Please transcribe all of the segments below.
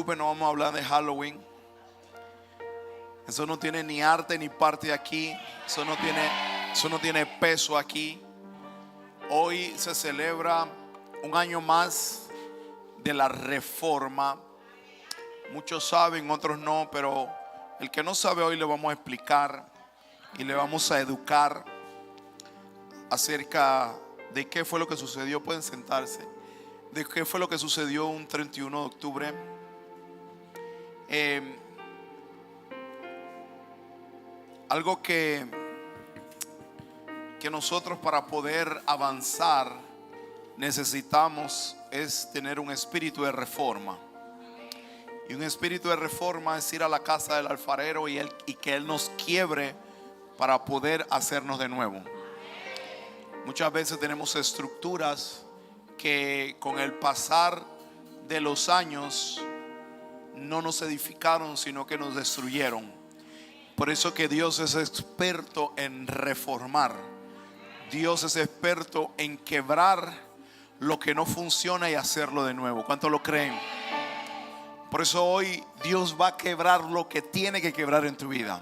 No vamos a hablar de Halloween. Eso no tiene ni arte ni parte aquí. Eso no tiene peso aquí. Hoy se celebra un año más de la Reforma. Muchos saben, otros no, pero el que no sabe hoy le vamos a explicar y le vamos a educar acerca de qué fue lo que sucedió. Pueden sentarse. De qué fue lo que sucedió un 31 de octubre. Algo que nosotros para poder avanzar necesitamos es tener un espíritu de reforma. Y un espíritu de reforma es ir a la casa del alfarero y que Él nos quiebre para poder hacernos de nuevo. Muchas veces tenemos estructuras que con el pasar de los años no nos edificaron, sino que nos destruyeron. Por eso que Dios es experto en reformar. Dios es experto en quebrar lo que no funciona y hacerlo de nuevo. ¿Cuántos lo creen? Por eso hoy Dios va a quebrar lo que tiene que quebrar en tu vida.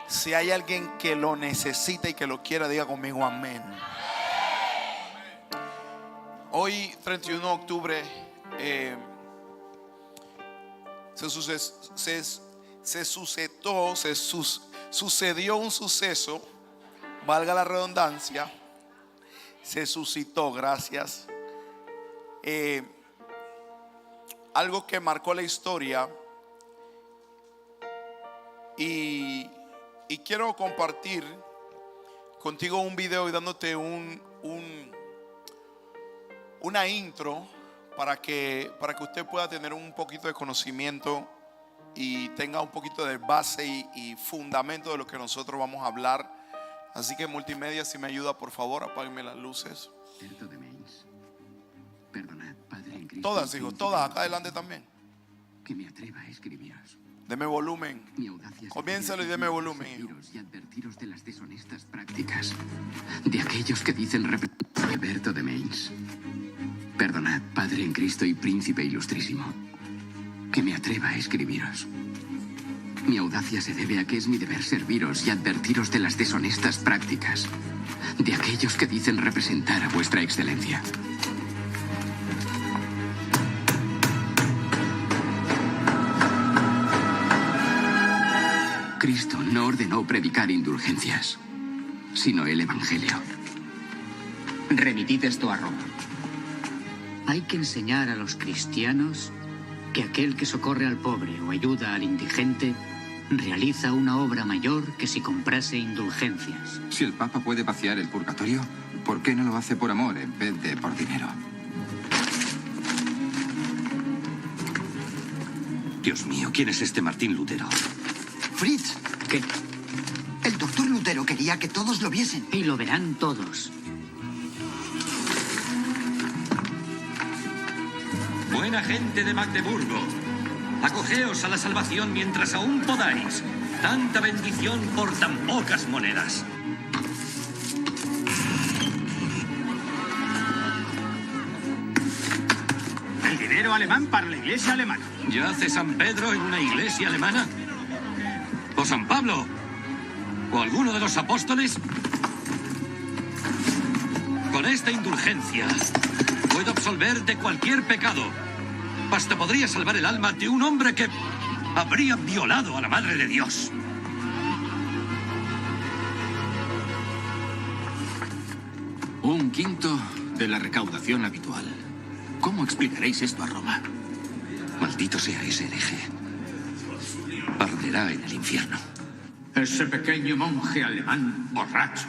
Si hay alguien que lo necesita y que lo quiera, diga conmigo amén. Hoy 31 de octubre sucedió un suceso, valga la redundancia, se suscitó, gracias, algo que marcó la historia y quiero compartir contigo un video y dándote una intro para que usted pueda tener un poquito de conocimiento y tenga un poquito de base y fundamento de lo que nosotros vamos a hablar. Así que multimedia, si me ayuda, por favor, apáguenme las luces. Perdonad, Padre en Cristo. Todas, hijos, todas, acá adelante también. Que me atreva a escribiros. Deme volumen. Comiénzalo y deme volumen, hijo. Y advertiros de las deshonestas prácticas de aquellos que dicen Alberto de Mainz. Perdonad, Padre en Cristo y Príncipe Ilustrísimo, que me atreva a escribiros. Mi audacia se debe a que es mi deber serviros y advertiros de las deshonestas prácticas de aquellos que dicen representar a vuestra excelencia. Cristo no ordenó predicar indulgencias, sino el Evangelio. Remitid esto a Roma. Hay que enseñar a los cristianos que aquel que socorre al pobre o ayuda al indigente realiza una obra mayor que si comprase indulgencias. Si el Papa puede vaciar el purgatorio, ¿por qué no lo hace por amor en vez de por dinero? Dios mío, ¿quién es este Martín Lutero? Fritz, ¿Qué? el doctor Lutero quería que todos lo viesen. Y lo verán todos. Buena gente de Magdeburgo, acogeos a la salvación mientras aún podáis. Tanta bendición por tan pocas monedas. El dinero alemán para la iglesia alemana. ¿Yace San Pedro en una iglesia alemana? ¿O San Pablo? ¿O alguno de los apóstoles? Con esta indulgencia puedo absolver de cualquier pecado. Hasta podría salvar el alma de un hombre que habría violado a la Madre de Dios. Un quinto de la recaudación habitual. ¿Cómo explicaréis esto a Roma? Maldito sea ese hereje. Arderá en el infierno. Ese pequeño monje alemán borracho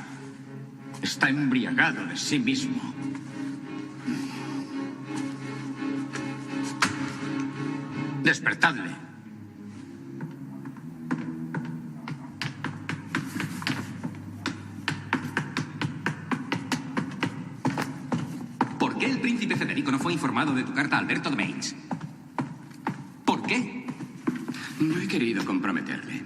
está embriagado de sí mismo. Despertadle. ¿Por qué el príncipe Federico no fue informado de tu carta a Alberto de Mainz? ¿Por qué? No he querido comprometerle.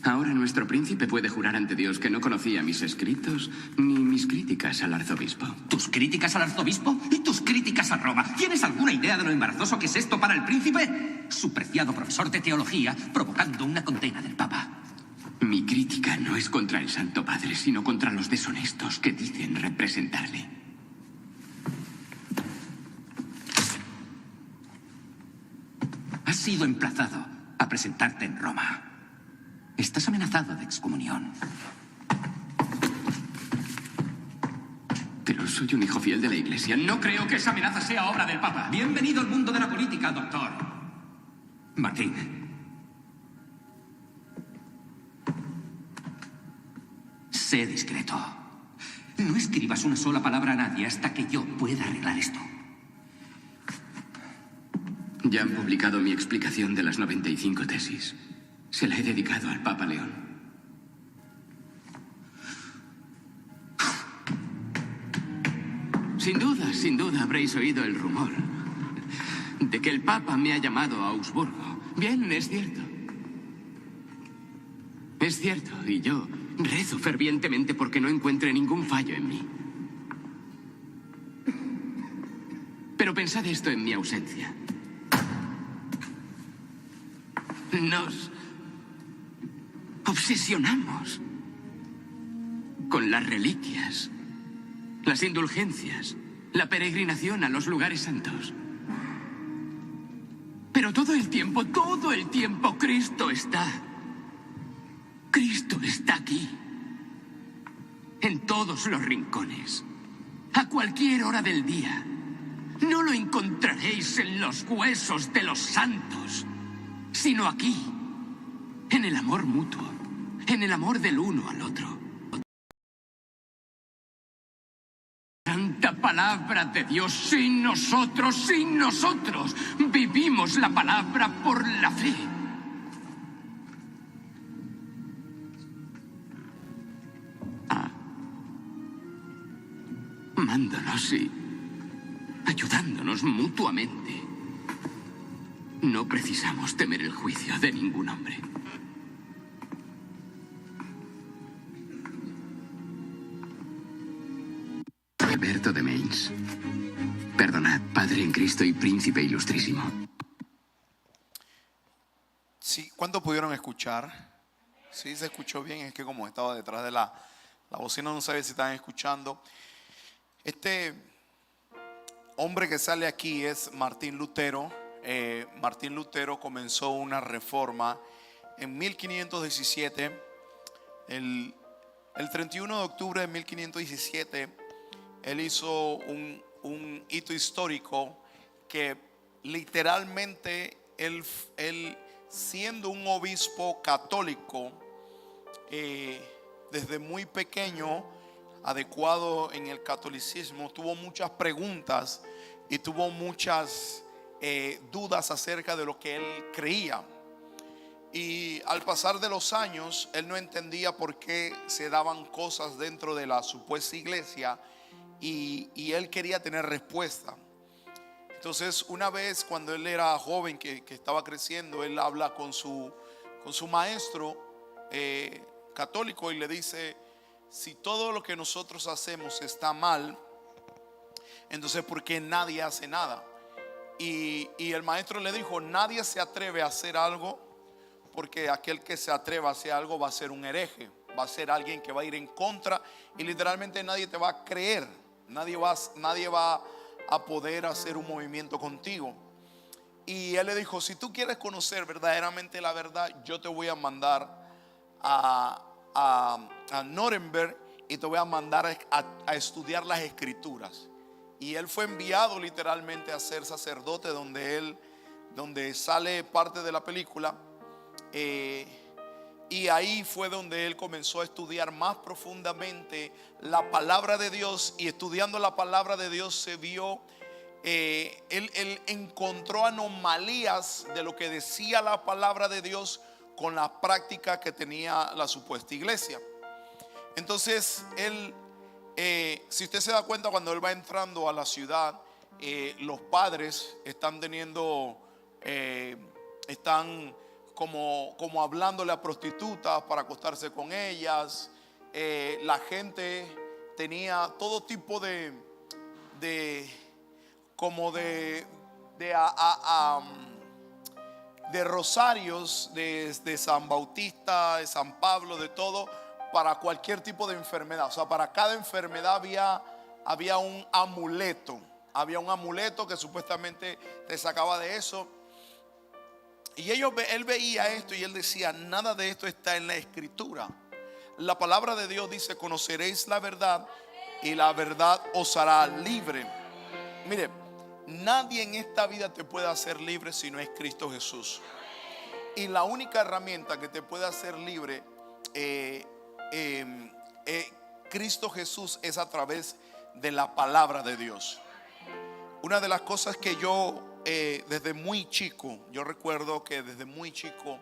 Ahora nuestro príncipe puede jurar ante Dios que no conocía mis escritos ni mis críticas al arzobispo. ¿Tus críticas al arzobispo? ¿Y tus críticas a Roma? ¿Tienes alguna idea de lo embarazoso que es esto para el príncipe? Su preciado profesor de teología provocando una condena del Papa. Mi crítica no es contra el Santo Padre, sino contra los deshonestos que dicen representarle. Has sido emplazado a presentarte en Roma. Estás amenazado de excomunión. Pero soy un hijo fiel de la Iglesia. No creo que esa amenaza sea obra del Papa. Bienvenido al mundo de la política, doctor. Martín. Sé discreto. No escribas una sola palabra a nadie hasta que yo pueda arreglar esto. Ya han publicado mi explicación de las 95 tesis. Se la he dedicado al Papa León. Sin duda habréis oído el rumor de que el Papa me ha llamado a Augsburgo. Bien, es cierto. Es cierto, y yo rezo fervientemente porque no encuentre ningún fallo en mí. Pero pensad esto en mi ausencia. Nos obsesionamos con las reliquias, las indulgencias, la peregrinación a los lugares santos. Pero todo el tiempo, Cristo está aquí, en todos los rincones, a cualquier hora del día. No lo encontraréis en los huesos de los santos, sino aquí, en el amor mutuo, en el amor del uno al otro. Santa palabra de Dios, sin nosotros, vivimos la palabra por la fe. Amándonos y ayudándonos mutuamente. No precisamos temer el juicio de ningún hombre. Alberto de Mainz. Perdonad, Padre en Cristo y Príncipe Ilustrísimo. Sí, ¿cuántos pudieron escuchar? Sí, se escuchó bien. Es que como estaba detrás de la bocina, no sabía si estaban escuchando. Este hombre que sale aquí es Martín Lutero. Martín Lutero comenzó una reforma en 1517. El 31 de octubre de 1517, él hizo un hito histórico que literalmente él siendo un obispo católico, desde muy pequeño, adecuado en el catolicismo, tuvo muchas preguntas y tuvo muchas dudas acerca de lo que él creía. Y al pasar de los años, él no entendía por qué se daban cosas dentro de la supuesta iglesia, y él quería tener respuesta. Entonces, una vez cuando él era joven, que estaba creciendo, él habla con su maestro católico y le dice: si todo lo que nosotros hacemos está mal, entonces ¿por qué nadie hace nada? Y el maestro le dijo: nadie se atreve a hacer algo, porque aquel que se atreva a hacer algo va a ser un hereje, va a ser alguien que va a ir en contra, y literalmente nadie te va a creer, nadie va a poder hacer un movimiento contigo. Y él le dijo: si tú quieres conocer verdaderamente la verdad, yo te voy a mandar a Nuremberg y te voy a mandar a estudiar las escrituras. Y él fue enviado literalmente a ser sacerdote, donde sale parte de la película. Y ahí fue donde él comenzó a estudiar más profundamente la palabra de Dios. Y estudiando la palabra de Dios se vio, él encontró anomalías de lo que decía la palabra de Dios con la práctica que tenía la supuesta iglesia. Entonces él, si usted se da cuenta, cuando él va entrando a la ciudad, los padres están como hablándole a prostitutas para acostarse con ellas. La gente tenía todo tipo de rosarios de San Bautista, de San Pablo, de todo, para cualquier tipo de enfermedad. O sea, para cada enfermedad había un amuleto. Había un amuleto que supuestamente te sacaba de eso. Y él veía esto y él decía: nada de esto está en la Escritura. La palabra de Dios dice: conoceréis la verdad y la verdad os hará libre. Mire, nadie en esta vida te puede hacer libre si no es Cristo Jesús. Y la única herramienta que te puede hacer libre, Cristo Jesús, es a través de la palabra de Dios. Una de las cosas que yo desde muy chico, yo recuerdo que desde muy chico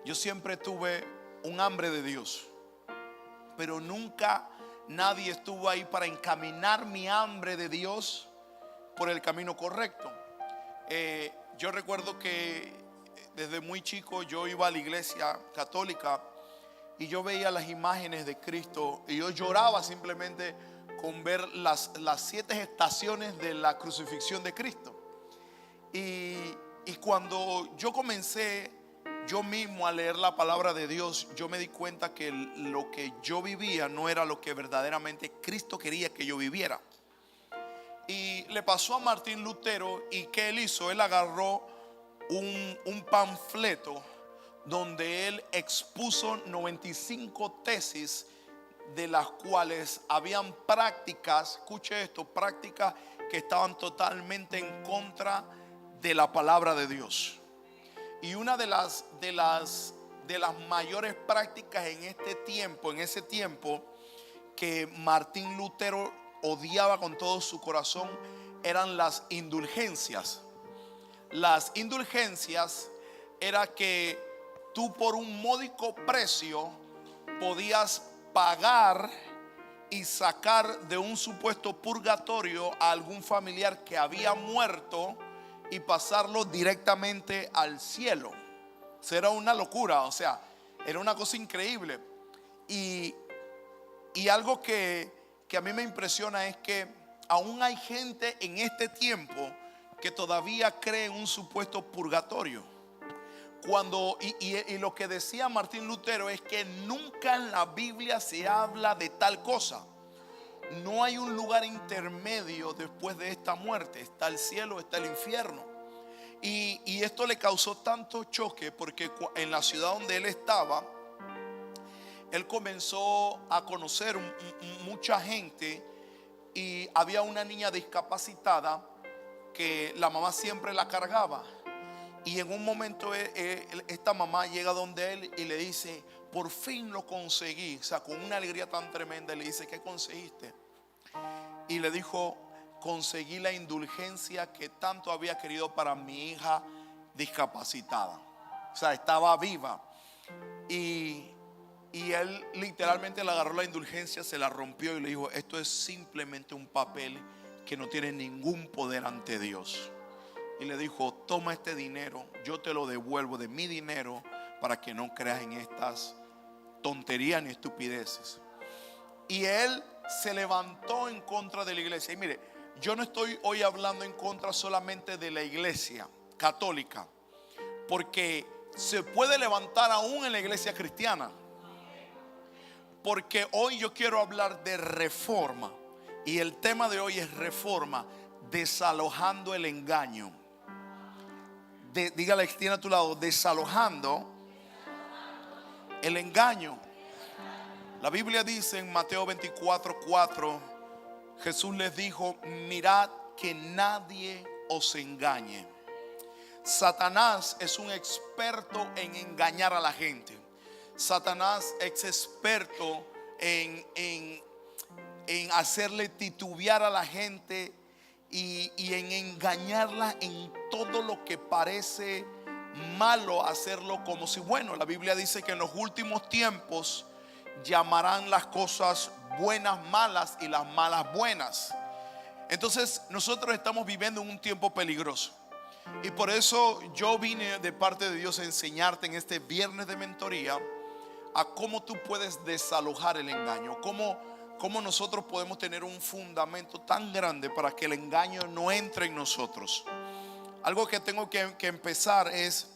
yo siempre tuve un hambre de Dios, pero nunca nadie estuvo ahí para encaminar mi hambre de Dios por el camino correcto. Yo recuerdo que desde muy chico yo iba a la iglesia católica y yo veía las imágenes de Cristo y yo lloraba simplemente con ver las 7 estaciones de la crucifixión de Cristo. Y cuando yo comencé yo mismo a leer la palabra de Dios, yo me di cuenta que lo que yo vivía no era lo que verdaderamente Cristo quería que yo viviera. Y le pasó a Martín Lutero. ¿Y qué él hizo? Él agarró un panfleto donde él expuso 95 tesis, de las cuales habían prácticas, escuche esto, prácticas que estaban totalmente en contra de la palabra de Dios. Y una de las mayores prácticas en ese tiempo, que Martín Lutero odiaba con todo su corazón, eran las indulgencias. Las indulgencias era que tú por un módico precio podías pagar y sacar de un supuesto purgatorio a algún familiar que había muerto y pasarlo directamente al cielo. Eso era una locura, o sea, era una cosa increíble. Y algo que a mí me impresiona es que aún hay gente en este tiempo que todavía cree en un supuesto purgatorio. Y lo que decía Martín Lutero es que nunca en la Biblia se habla de tal cosa. No hay un lugar intermedio después de esta muerte. Está el cielo, está el infierno. Y esto le causó tanto choque porque en la ciudad donde él estaba, él comenzó a conocer mucha gente, y había una niña discapacitada que la mamá siempre la cargaba. Y en un momento esta mamá llega donde él y le dice: por fin lo conseguí. O sea, con una alegría tan tremenda le dice: ¿qué conseguiste? Y le dijo: conseguí la indulgencia que tanto había querido para mi hija discapacitada. O sea, estaba viva. Y él literalmente le agarró la indulgencia, se la rompió y le dijo: esto es simplemente un papel que no tiene ningún poder ante Dios. Y le dijo: toma este dinero, yo te lo devuelvo de mi dinero, para que no creas en estas tonterías ni estupideces. Y él se levantó en contra de la iglesia. Y mire, yo no estoy hoy hablando en contra solamente de la iglesia católica, porque se puede levantar aún en la iglesia cristiana. Porque hoy yo quiero hablar de reforma, y el tema de hoy es reforma, desalojando el engaño. Dígale, tiene a tu lado: desalojando el engaño. La Biblia dice en Mateo 24:4, Jesús les dijo: mirad que nadie os engañe. Satanás es un experto en engañar a la gente. Satanás es experto en hacerle titubear a la gente y en engañarla en todo lo que parece malo, hacerlo como si bueno. La Biblia dice que en los últimos tiempos llamarán las cosas buenas malas y las malas buenas. Entonces nosotros estamos viviendo en un tiempo peligroso. Y por eso yo vine de parte de Dios a enseñarte en este viernes de mentoría a cómo tú puedes desalojar el engaño, cómo nosotros podemos tener un fundamento tan grande para que el engaño no entre en nosotros. Algo que tengo que empezar es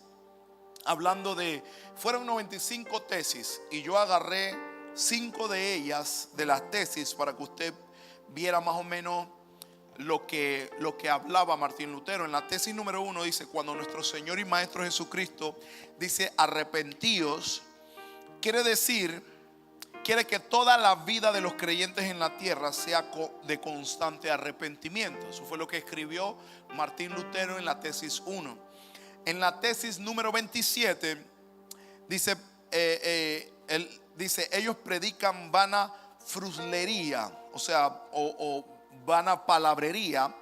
hablando de, fueron 95 tesis y yo agarré 5 de ellas, de las tesis, para que usted viera más o menos lo que hablaba Martín Lutero. En la tesis número 1 dice: cuando nuestro Señor y Maestro Jesucristo dice arrepentíos, quiere que toda la vida de los creyentes en la tierra sea de constante arrepentimiento. Eso fue lo que escribió Martín Lutero en la tesis 1. En la tesis número 27 dice, él dice: ellos predican vana fruslería, o sea, o vana palabrería,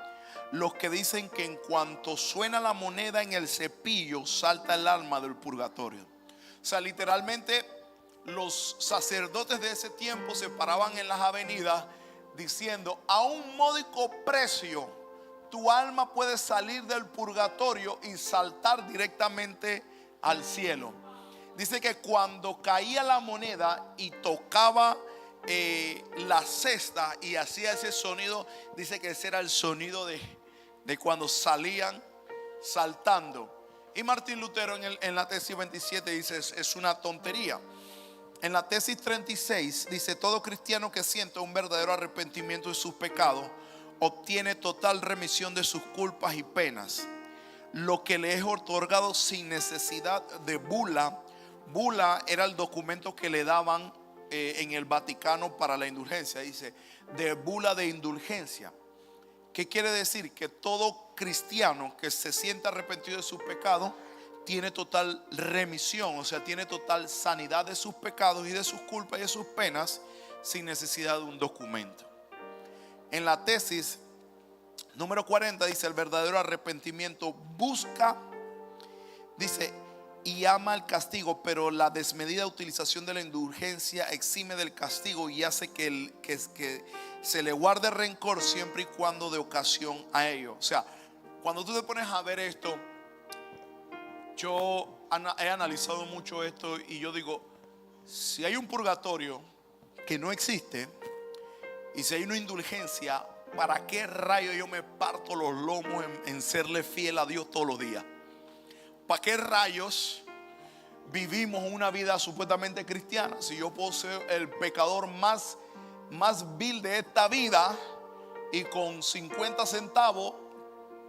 los que dicen que en cuanto suena la moneda en el cepillo salta el alma del purgatorio. O sea, literalmente los sacerdotes de ese tiempo se paraban en las avenidas diciendo: a un módico precio tu alma puede salir del purgatorio y saltar directamente al cielo. Dice que cuando caía la moneda y tocaba la cesta y hacía ese sonido, dice que ese era el sonido de cuando salían saltando. Y Martín Lutero en la tesis 27 dice: es una tontería. En la tesis 36 dice: todo cristiano que sienta un verdadero arrepentimiento de sus pecados obtiene total remisión de sus culpas y penas, lo que le es otorgado sin necesidad de bula. Bula era el documento que le daban en el Vaticano para la indulgencia. Dice: de bula de indulgencia. ¿Qué quiere decir? Que todo cristiano que se sienta arrepentido de sus pecados tiene total remisión, o sea, tiene total sanidad de sus pecados y de sus culpas y de sus penas sin necesidad de un documento. En la tesis número 40 dice: el verdadero arrepentimiento busca, dice, y ama el castigo, pero la desmedida utilización de la indulgencia exime del castigo y hace que se le guarde rencor siempre y cuando de ocasión a ello. O sea, cuando tú te pones a ver esto, yo he analizado mucho esto y yo digo: si hay un purgatorio que no existe y si hay una indulgencia, ¿para qué rayo yo me parto los lomos en serle fiel a Dios todos los días? ¿Para qué rayos vivimos una vida supuestamente cristiana si yo puedo ser el pecador más vil de esta vida y con 50 centavos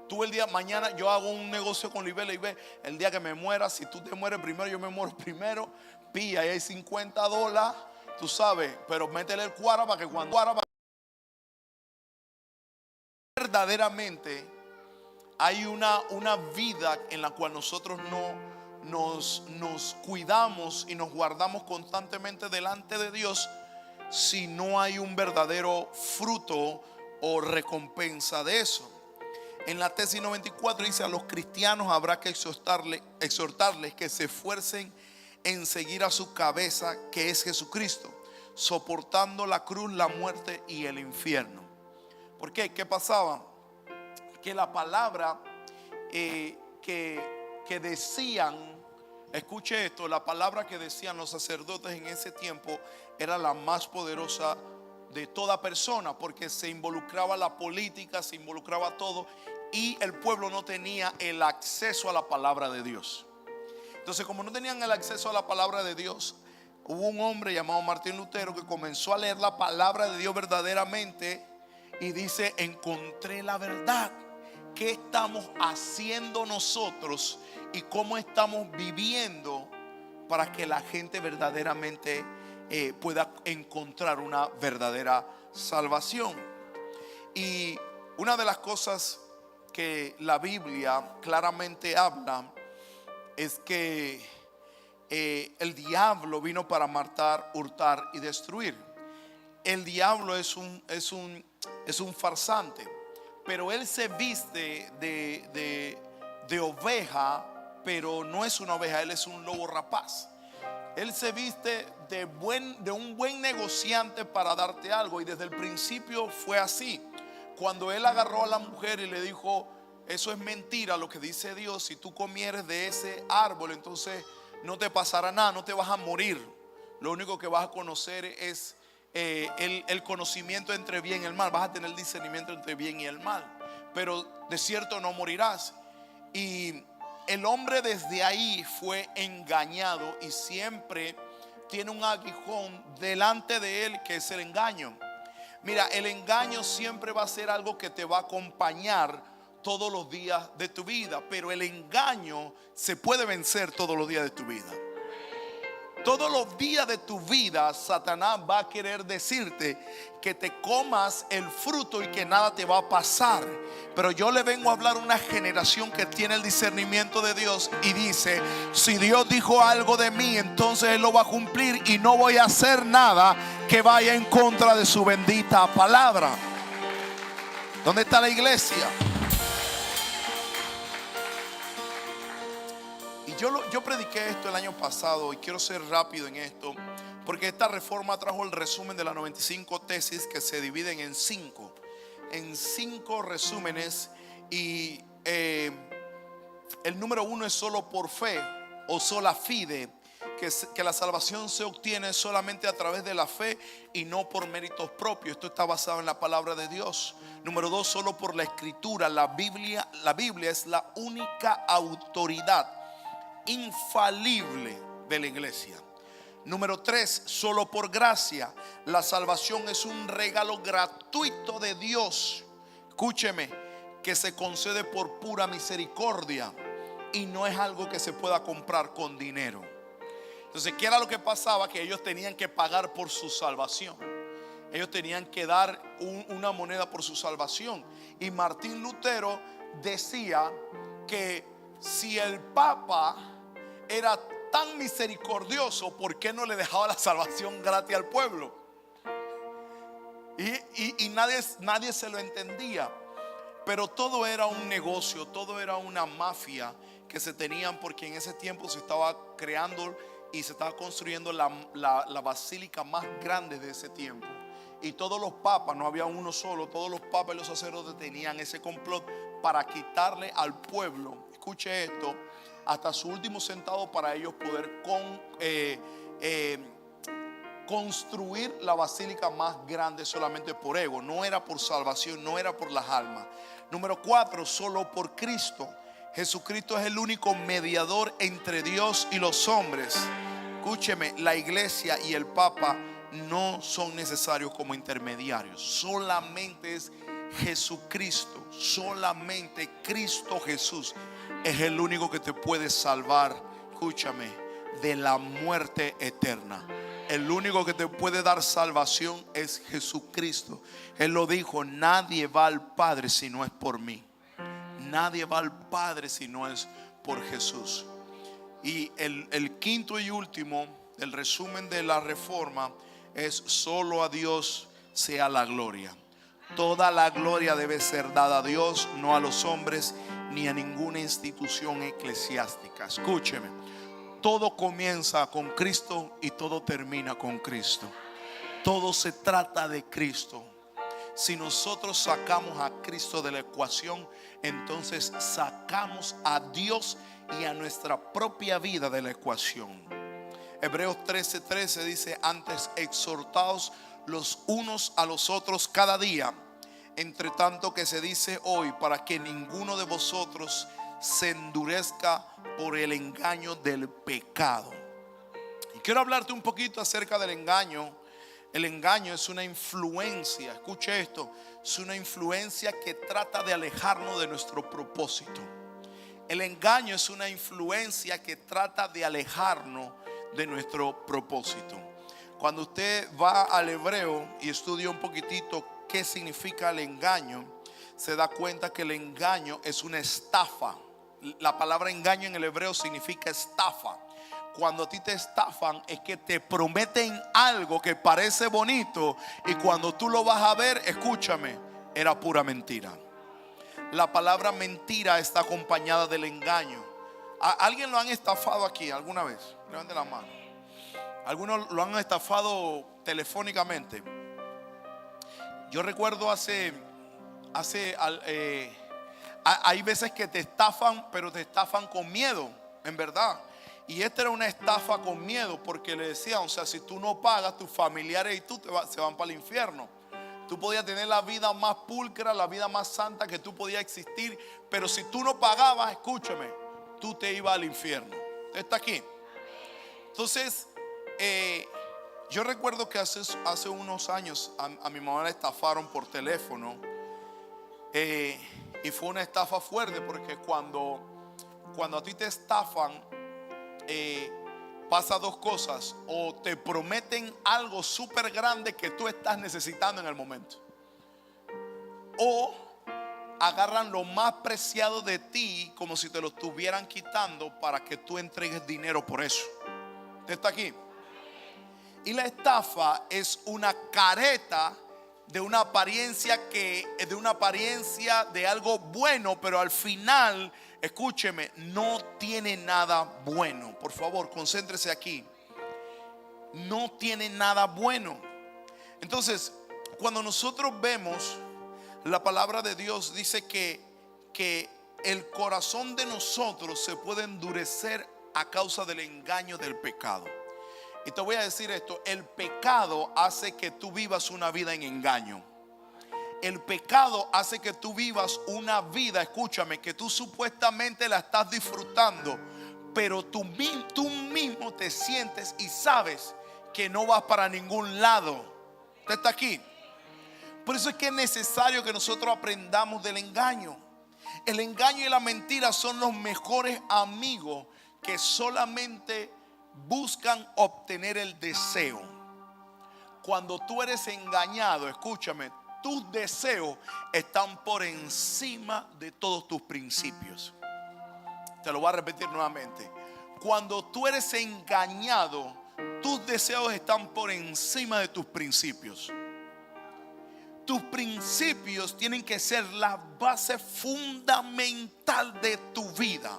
tú el día mañana yo hago un negocio con Libela y ve, el día que me muera, si tú te mueres primero, yo me muero primero, pilla, ahí hay $50, tú sabes, pero métele el cuara para que cuando verdaderamente hay una vida en la cual nosotros nos cuidamos y nos guardamos constantemente delante de Dios, si no hay un verdadero fruto o recompensa de eso. En la tesis 94 dice: a los cristianos habrá que exhortarles que se esfuercen en seguir a su cabeza, que es Jesucristo, soportando la cruz, la muerte y el infierno. ¿Por qué? ¿Qué pasaba? Que la palabra que decían, escuche esto, la palabra que decían los sacerdotes en ese tiempo era la más poderosa de toda persona, porque se involucraba la política, se involucraba todo, y el pueblo no tenía el acceso a la palabra de Dios. Entonces, como no tenían el acceso a la palabra de Dios, hubo un hombre llamado Martín Lutero que comenzó a leer la palabra de Dios verdaderamente y dice: encontré la verdad. ¿Qué estamos haciendo nosotros y cómo estamos viviendo para que la gente verdaderamente pueda encontrar una verdadera salvación? Y una de las cosas que la Biblia claramente habla es que el diablo vino para matar, hurtar y destruir. El diablo es un farsante, pero él se viste de oveja, pero no es una oveja, él es un lobo rapaz. Él se viste de un buen negociante para darte algo, y desde el principio fue así. Cuando él agarró a la mujer y le dijo: eso es mentira lo que dice Dios. Si tú comieres de ese árbol, entonces no te pasará nada, no te vas a morir. Lo único que vas a conocer es el conocimiento entre bien y el mal. Vas a tener discernimiento entre bien y el mal, pero de cierto no morirás. Y el hombre desde ahí fue engañado y siempre tiene un aguijón delante de él, que es el engaño. Mira, el engaño siempre va a ser algo que te va a acompañar todos los días de tu vida, pero el engaño se puede vencer todos los días de tu vida. Todos los días de tu vida Satanás va a querer decirte que te comas el fruto y que nada te va a pasar. Pero yo le vengo a hablar a una generación que tiene el discernimiento de Dios y dice: si Dios dijo algo de mí, entonces Él lo va a cumplir y no voy a hacer nada que vaya en contra de su bendita palabra. ¿Dónde está la iglesia? Yo prediqué esto el año pasado y quiero ser rápido en esto, porque esta reforma trajo el resumen de las 95 tesis que se dividen en 5 resúmenes. Y el número 1 es solo por fe o sola fide, que la salvación se obtiene solamente a través de la fe y no por méritos propios. Esto está basado en la palabra de Dios. Número 2, solo por la escritura. La Biblia es la única autoridad infalible de la iglesia. Número 3, solo por gracia. La salvación es un regalo gratuito de Dios, escúcheme, que se concede por pura misericordia y no es algo que se pueda comprar con dinero. Entonces, ¿qué era lo que pasaba? Que ellos tenían que pagar por su salvación. Ellos tenían que dar una moneda por su salvación. Y Martín Lutero decía que si el Papa era tan misericordioso, ¿por qué no le dejaba la salvación gratis al pueblo? Y nadie se lo entendía. Pero todo era un negocio, todo era una mafia que se tenían, porque en ese tiempo se estaba creando y se estaba construyendo la basílica más grande de ese tiempo. Y todos los papas, no había uno solo, todos los papas y los sacerdotes tenían ese complot para quitarle al pueblo, escuche esto, hasta su último centavo para ellos poder construir la basílica más grande solamente por ego. No era por salvación, no era por las almas. Número 4, solo por Cristo. Jesucristo es el único mediador entre Dios y los hombres. Escúcheme, la iglesia y el Papa no son necesarios como intermediarios. Solamente es Jesucristo, solamente Cristo Jesús es el único que te puede salvar, escúchame, de la muerte eterna. El único que te puede dar salvación es Jesucristo. Él lo dijo: nadie va al Padre si no es por mí. Nadie va al Padre si no es por Jesús. Y el quinto y último, el resumen de la reforma, es: solo a Dios sea la gloria. Toda la gloria debe ser dada a Dios, no a los hombres ni a ninguna institución eclesiástica. Escúcheme, todo comienza con Cristo y todo termina con Cristo. Todo se trata de Cristo. Si nosotros sacamos a Cristo de la ecuación, entonces sacamos a Dios y a nuestra propia vida de la ecuación. Hebreos 13:13 dice: antes exhortaos los unos a los otros cada día, entre tanto que se dice hoy, para que ninguno de vosotros se endurezca por el engaño del pecado. Y quiero hablarte un poquito acerca del engaño. El engaño es una influencia, escuche esto, es una influencia que trata de alejarnos de nuestro propósito. El engaño es una influencia que trata de alejarnos de nuestro propósito. Cuando usted va al hebreo y estudia un poquitito qué significa el engaño, se da cuenta que el engaño es una estafa. La palabra engaño en el hebreo significa estafa. Cuando a ti te estafan es que te prometen algo que parece bonito y cuando tú lo vas a ver, escúchame, era pura mentira. La palabra mentira está acompañada del engaño. ¿A alguien lo han estafado aquí alguna vez? Levante la mano. Algunos lo han estafado telefónicamente. Yo recuerdo hace Hay veces que te estafan, pero te estafan con miedo, en verdad. Y esta era una estafa con miedo, porque le decían, o sea, si tú no pagas, tus familiares y tú se van para el infierno. Tú podías tener la vida más pulcra, la vida más santa que tú podías existir, pero si tú no pagabas, escúchame, tú te ibas al infierno. ¿Usted está aquí? Entonces, yo recuerdo que hace unos años a mi mamá la estafaron por teléfono. Y fue una estafa fuerte, porque cuando a ti te estafan, pasa dos cosas: o te prometen algo súper grande que tú estás necesitando en el momento, o agarran lo más preciado de ti como si te lo estuvieran quitando para que tú entregues dinero por eso. ¿Usted está aquí? Y la estafa es una careta de una apariencia de algo bueno, pero al final, escúcheme, no tiene nada bueno. Por favor, concéntrese aquí. No tiene nada bueno. Entonces, cuando nosotros vemos la palabra de Dios, dice que el corazón de nosotros se puede endurecer a causa del engaño del pecado. Y te voy a decir esto: el pecado hace que tú vivas una vida en engaño. El pecado hace que tú vivas una vida, escúchame, que tú supuestamente la estás disfrutando, pero tú mismo te sientes y sabes que no vas para ningún lado. ¿Usted está aquí? Por eso es que es necesario que nosotros aprendamos del engaño. El engaño y la mentira son los mejores amigos que solamente buscan obtener el deseo. Cuando tú eres engañado, escúchame, tus deseos están por encima de todos tus principios. Te lo voy a repetir nuevamente. Cuando tú eres engañado, tus deseos están por encima de tus principios. Tus principios tienen que ser la base fundamental de tu vida.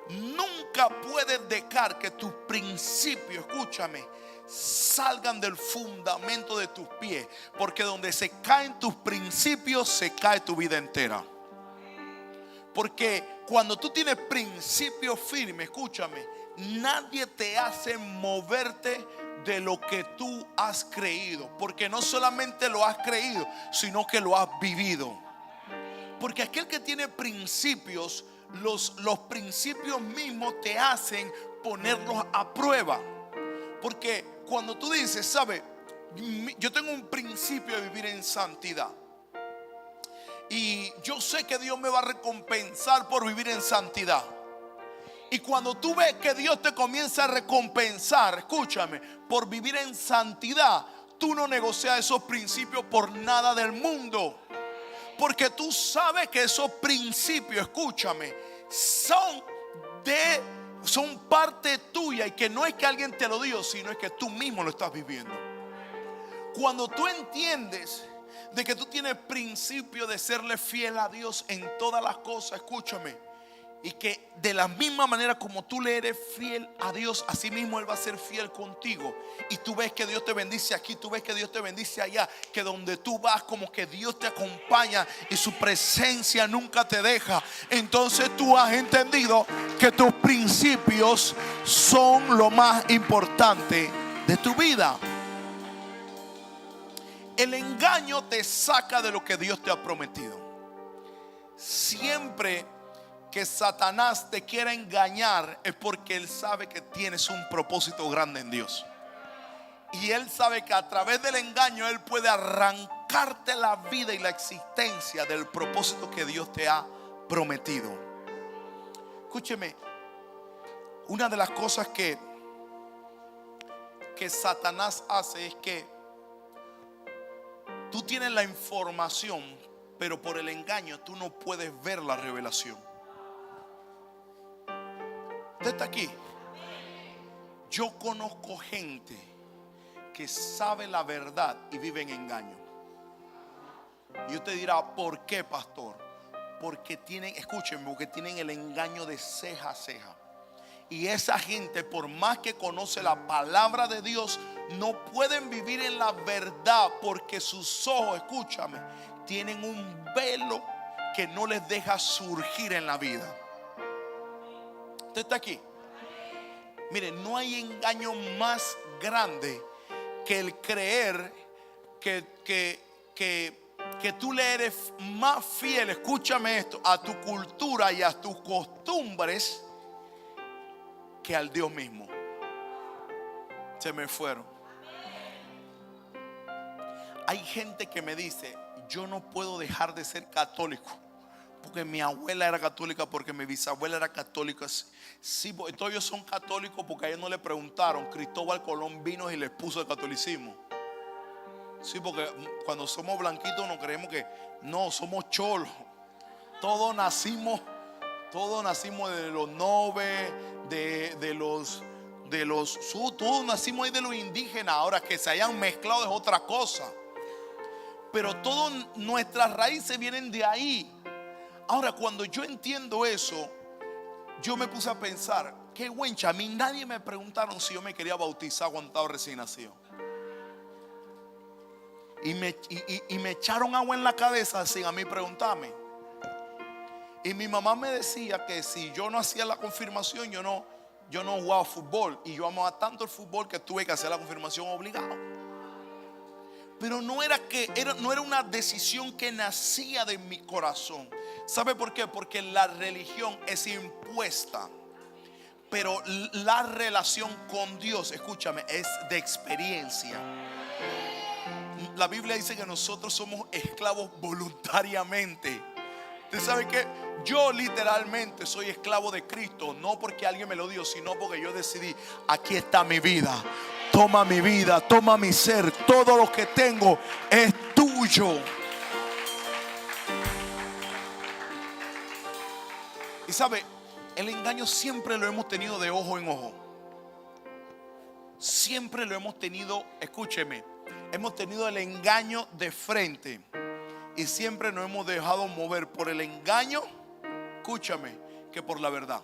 Nunca puedes dejar que tus principios, escúchame, salgan del fundamento de tus pies, porque donde se caen tus principios, se cae tu vida entera. Porque cuando tú tienes principios firmes, escúchame, nadie te hace moverte de lo que tú has creído, porque no solamente lo has creído, sino que lo has vivido. Porque aquel que tiene principios, los principios mismos te hacen ponerlos a prueba. Porque cuando tú dices, ¿sabe? Yo tengo un principio de vivir en santidad, y yo sé que Dios me va a recompensar por vivir en santidad. Y cuando tú ves que Dios te comienza a recompensar, escúchame, por vivir en santidad, tú no negocias esos principios por nada del mundo. Porque tú sabes que esos principios, escúchame, son parte tuya, y que no es que alguien te lo dijo, sino es que tú mismo lo estás viviendo. Cuando tú entiendes de que tú tienes principio de serle fiel a Dios en todas las cosas, escúchame, y que de la misma manera como tú le eres fiel a Dios, así mismo Él va a ser fiel contigo. Y tú ves que Dios te bendice aquí, tú ves que Dios te bendice allá, que donde tú vas como que Dios te acompaña y su presencia nunca te deja. Entonces tú has entendido que tus principios son lo más importante de tu vida. El engaño te saca de lo que Dios te ha prometido. Siempre que Satanás te quiera engañar es porque él sabe que tienes un propósito grande en Dios. Y él sabe que a través del engaño él puede arrancarte la vida y la existencia del propósito que Dios te ha prometido. Escúcheme, una de las cosas que Satanás hace es que tú tienes la información, pero por el engaño tú no puedes ver la revelación. ¿Usted está aquí? Yo conozco gente que sabe la verdad y vive en engaño. Y usted dirá, ¿por qué, pastor? Porque tienen, escúchenme, porque tienen el engaño de ceja a ceja. Y esa gente, por más que conoce la palabra de Dios, no pueden vivir en la verdad, porque sus ojos, escúchame, tienen un velo que no les deja surgir en la vida. ¿Usted está aquí? Mire, no hay engaño más grande que el creer que tú le eres más fiel, escúchame esto, a tu cultura y a tus costumbres que al Dios mismo. Se me fueron. Hay gente que me dice: yo no puedo dejar de ser católico porque mi abuela era católica, porque mi bisabuela era católica. Sí, todos ellos son católicos porque a ellos no le preguntaron. Cristóbal Colón vino y les puso el catolicismo. Sí, porque cuando somos blanquitos nos creemos que no, somos cholos. Todos nacimos de los nobes, todos nacimos ahí de los indígenas. Ahora que se hayan mezclado es otra cosa, pero todas nuestras raíces vienen de ahí. Ahora, cuando yo entiendo eso, yo me puse a pensar: qué güencha, a mí nadie me preguntaron si yo me quería bautizar cuando estaba recién nacido. Y me echaron agua en la cabeza sin a mí preguntarme. Y mi mamá me decía que si yo no hacía la confirmación, yo no jugaba fútbol. Y yo amaba tanto el fútbol que tuve que hacer la confirmación obligado. Pero no era una decisión que nacía de mi corazón. ¿Sabe por qué? Porque la religión es impuesta, pero la relación con Dios, escúchame, es de experiencia. La Biblia dice que nosotros somos esclavos voluntariamente. ¿Usted sabe qué? Yo literalmente soy esclavo de Cristo, no porque alguien me lo dio, sino porque yo decidí: aquí está mi vida, toma mi ser, todo lo que tengo es tuyo. Y sabe, el engaño siempre lo hemos tenido de ojo en ojo. Siempre lo hemos tenido, escúcheme, hemos tenido el engaño de frente. Y siempre nos hemos dejado mover por el engaño, escúchame, que por la verdad.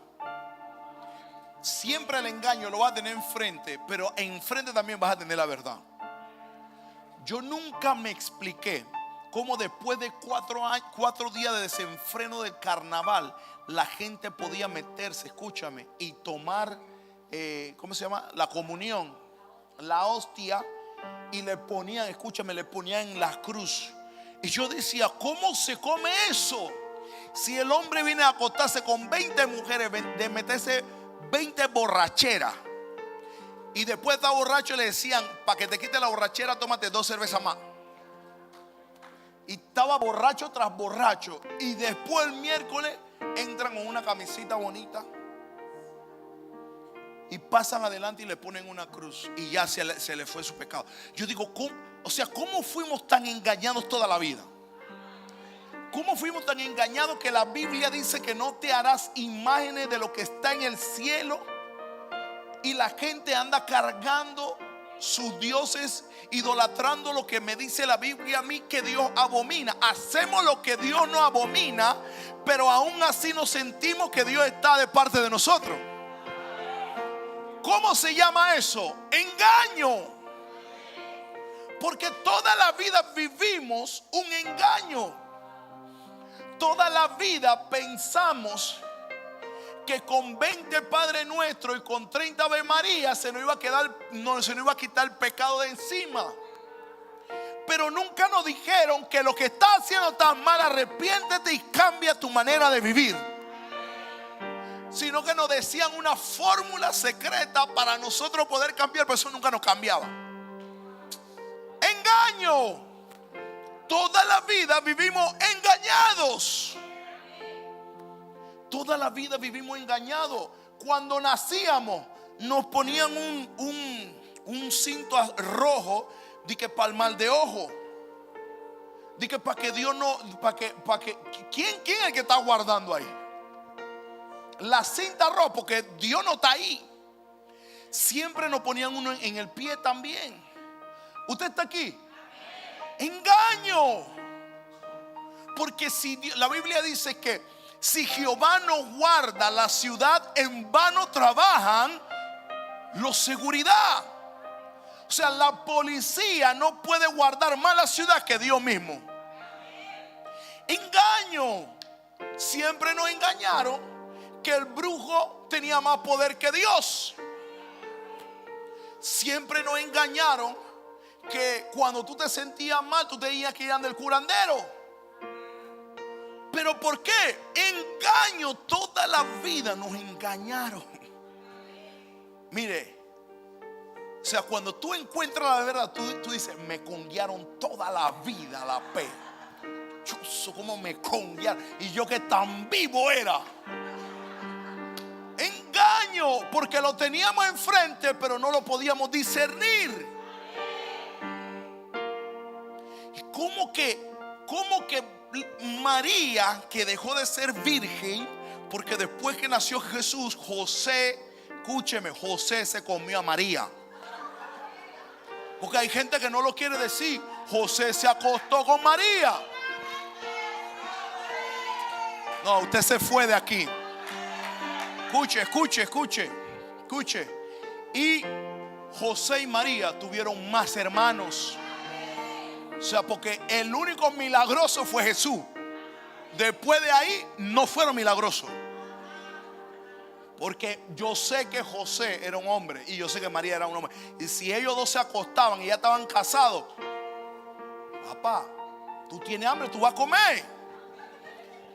Siempre el engaño lo vas a tener enfrente, pero enfrente también vas a tener la verdad. Yo nunca me expliqué cómo después de 4 días de desenfreno del carnaval, la gente podía meterse, escúchame, y tomar, ¿cómo se llama? La comunión, la hostia, y le ponían, escúchame, le ponían en la cruz. Y yo decía: ¿cómo se come eso? Si el hombre viene a acostarse con 20 mujeres, de meterse 20 borracheras, y después de estar borracho le decían: para que te quite la borrachera, tómate 2 cervezas más. Y estaba borracho tras borracho. Y después el miércoles entran con una camisita bonita y pasan adelante y le ponen una cruz, y ya se le fue su pecado. Yo digo, ¿cómo fuimos tan engañados toda la vida? ¿Cómo fuimos tan engañados que la Biblia dice que no te harás imágenes de lo que está en el cielo? Y la gente anda cargando sus dioses, idolatrando lo que me dice la Biblia a mí que Dios abomina. Hacemos lo que Dios no abomina, pero aún así nos sentimos que Dios está de parte de nosotros. ¿Cómo se llama eso? Engaño. Porque toda la vida vivimos un engaño. Toda la vida pensamos que con 20 Padre Nuestro y con 30 Ave María se nos iba a quitar el pecado de encima. Pero nunca nos dijeron que lo que estás haciendo tan mal, arrepiéntete y cambia tu manera de vivir. Sino que nos decían una fórmula secreta para nosotros poder cambiar, pero eso nunca nos cambiaba. Engaño. Toda la vida vivimos engañados. Toda la vida vivimos engañados. Cuando nacíamos nos ponían un cinto rojo, de que para el mal de ojo, de que para que Dios no, ¿quién es el que está guardando ahí? La cinta roja, porque Dios no está ahí. Siempre nos ponían uno en el pie también. ¿Usted está aquí? Engaño. Porque si la Biblia dice que si Jehová no guarda la ciudad, en vano trabajan los seguridad. O sea, la policía no puede guardar más la ciudad que Dios mismo. Engaño. Siempre nos engañaron que el brujo tenía más poder que Dios. Siempre nos engañaron que cuando tú te sentías mal, tú tenías que ir al curandero. ¿Pero por qué? Engaño. Toda la vida nos engañaron. Mire, o sea, cuando tú encuentras la verdad, tú dices, me conguiaron toda la vida la pe. Chuzo, cómo me conguiaron. Y yo que tan vivo era. Engaño, porque lo teníamos enfrente, pero no lo podíamos discernir. ¿Y cómo que María, que dejó de ser virgen, porque después que nació Jesús, José, escúcheme, José se comió a María? Porque hay gente que no lo quiere decir. José se acostó con María. No, usted se fue de aquí. Escuche. Y José y María tuvieron más hermanos. O sea, porque el único milagroso fue Jesús. Después de ahí no fueron milagrosos. Porque yo sé que José era un hombre y yo sé que María era un hombre. Y si ellos dos se acostaban y ya estaban casados, papá, tú tienes hambre, tú vas a comer.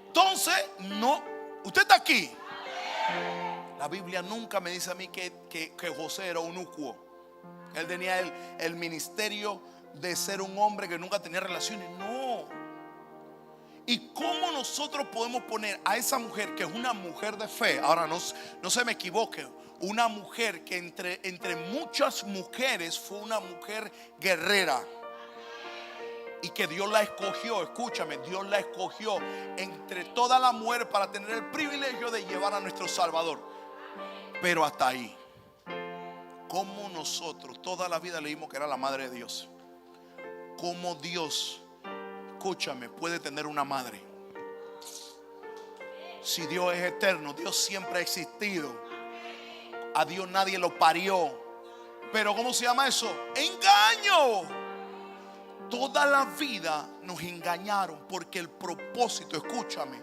Entonces, no, usted está aquí. La Biblia nunca me dice a mí que José era un eunuco. Él tenía el ministerio de ser un hombre que nunca tenía relaciones. No. ¿Y cómo nosotros podemos poner a esa mujer, que es una mujer de fe? Ahora no se me equivoque. Una mujer que entre muchas mujeres fue una mujer guerrera. Y que Dios la escogió, escúchame, Dios la escogió entre todas las mujeres para tener el privilegio de llevar a nuestro Salvador. Pero hasta ahí. Como nosotros toda la vida leímos que era la madre de Dios. Como Dios, escúchame, puede tener una madre. Si Dios es eterno, Dios siempre ha existido. A Dios nadie lo parió. Pero ¿cómo se llama eso? Engaño. Toda la vida nos engañaron, porque el propósito, escúchame,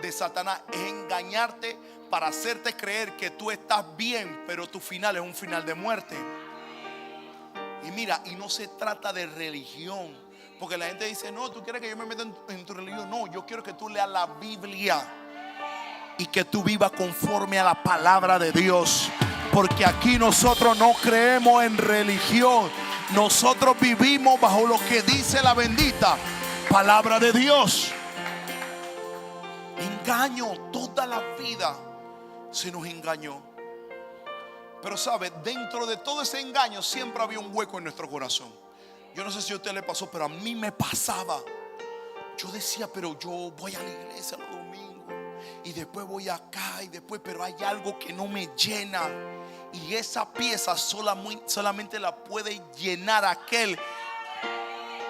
de Satanás es engañarte para hacerte creer que tú estás bien, pero tu final es un final de muerte. Y mira, y no se trata de religión, porque la gente dice, no, tú quieres que yo me meta en tu religión. No, yo quiero que tú leas la Biblia y que tú vivas conforme a la palabra de Dios, porque aquí nosotros no creemos en religión. Nosotros vivimos bajo lo que dice la bendita palabra de Dios. Engaño, toda la vida se nos engañó. Pero sabe, dentro de todo ese engaño siempre había un hueco en nuestro corazón. Yo no sé si a usted le pasó, pero a mí me pasaba. Yo decía, pero yo voy a la iglesia los domingos y después voy acá y después, pero hay algo que no me llena. Y esa pieza solamente la puede llenar aquel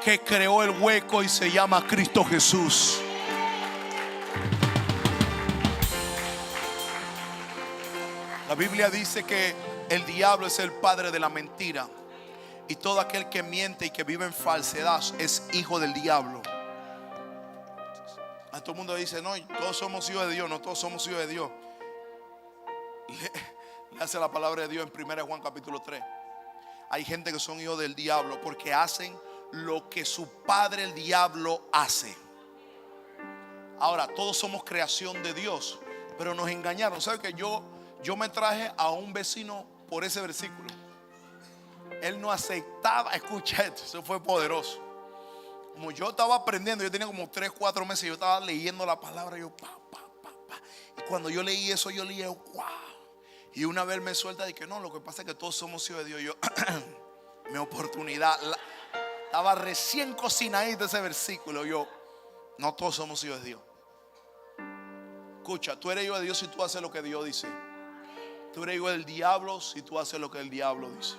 que creó el hueco y se llama Cristo Jesús. La Biblia dice que el diablo es el padre de la mentira, y todo aquel que miente y que vive en falsedad es hijo del diablo. A todo el mundo dice, no, todos somos hijos de Dios. No, todos somos hijos de Dios. Le hace la palabra de Dios en 1 Juan capítulo 3. Hay gente que son hijos del diablo porque hacen lo que su padre el diablo hace. Ahora, todos somos creación de Dios, pero nos engañaron. ¿Sabe que yo me traje a un vecino por ese versículo? Él no aceptaba. Escucha esto, eso fue poderoso. Como yo estaba aprendiendo, yo tenía como 3-4 meses, yo estaba leyendo la palabra, yo y cuando yo leí eso, yo leí, wow. Y una vez me suelta de que no, lo que pasa es que todos somos hijos de Dios. Yo, mi oportunidad, estaba recién cocinadito ese versículo. Yo, no todos somos hijos de Dios. Escucha, tú eres hijo de Dios si tú haces lo que Dios dice. Tú eres hijo del diablo si tú haces lo que el diablo dice.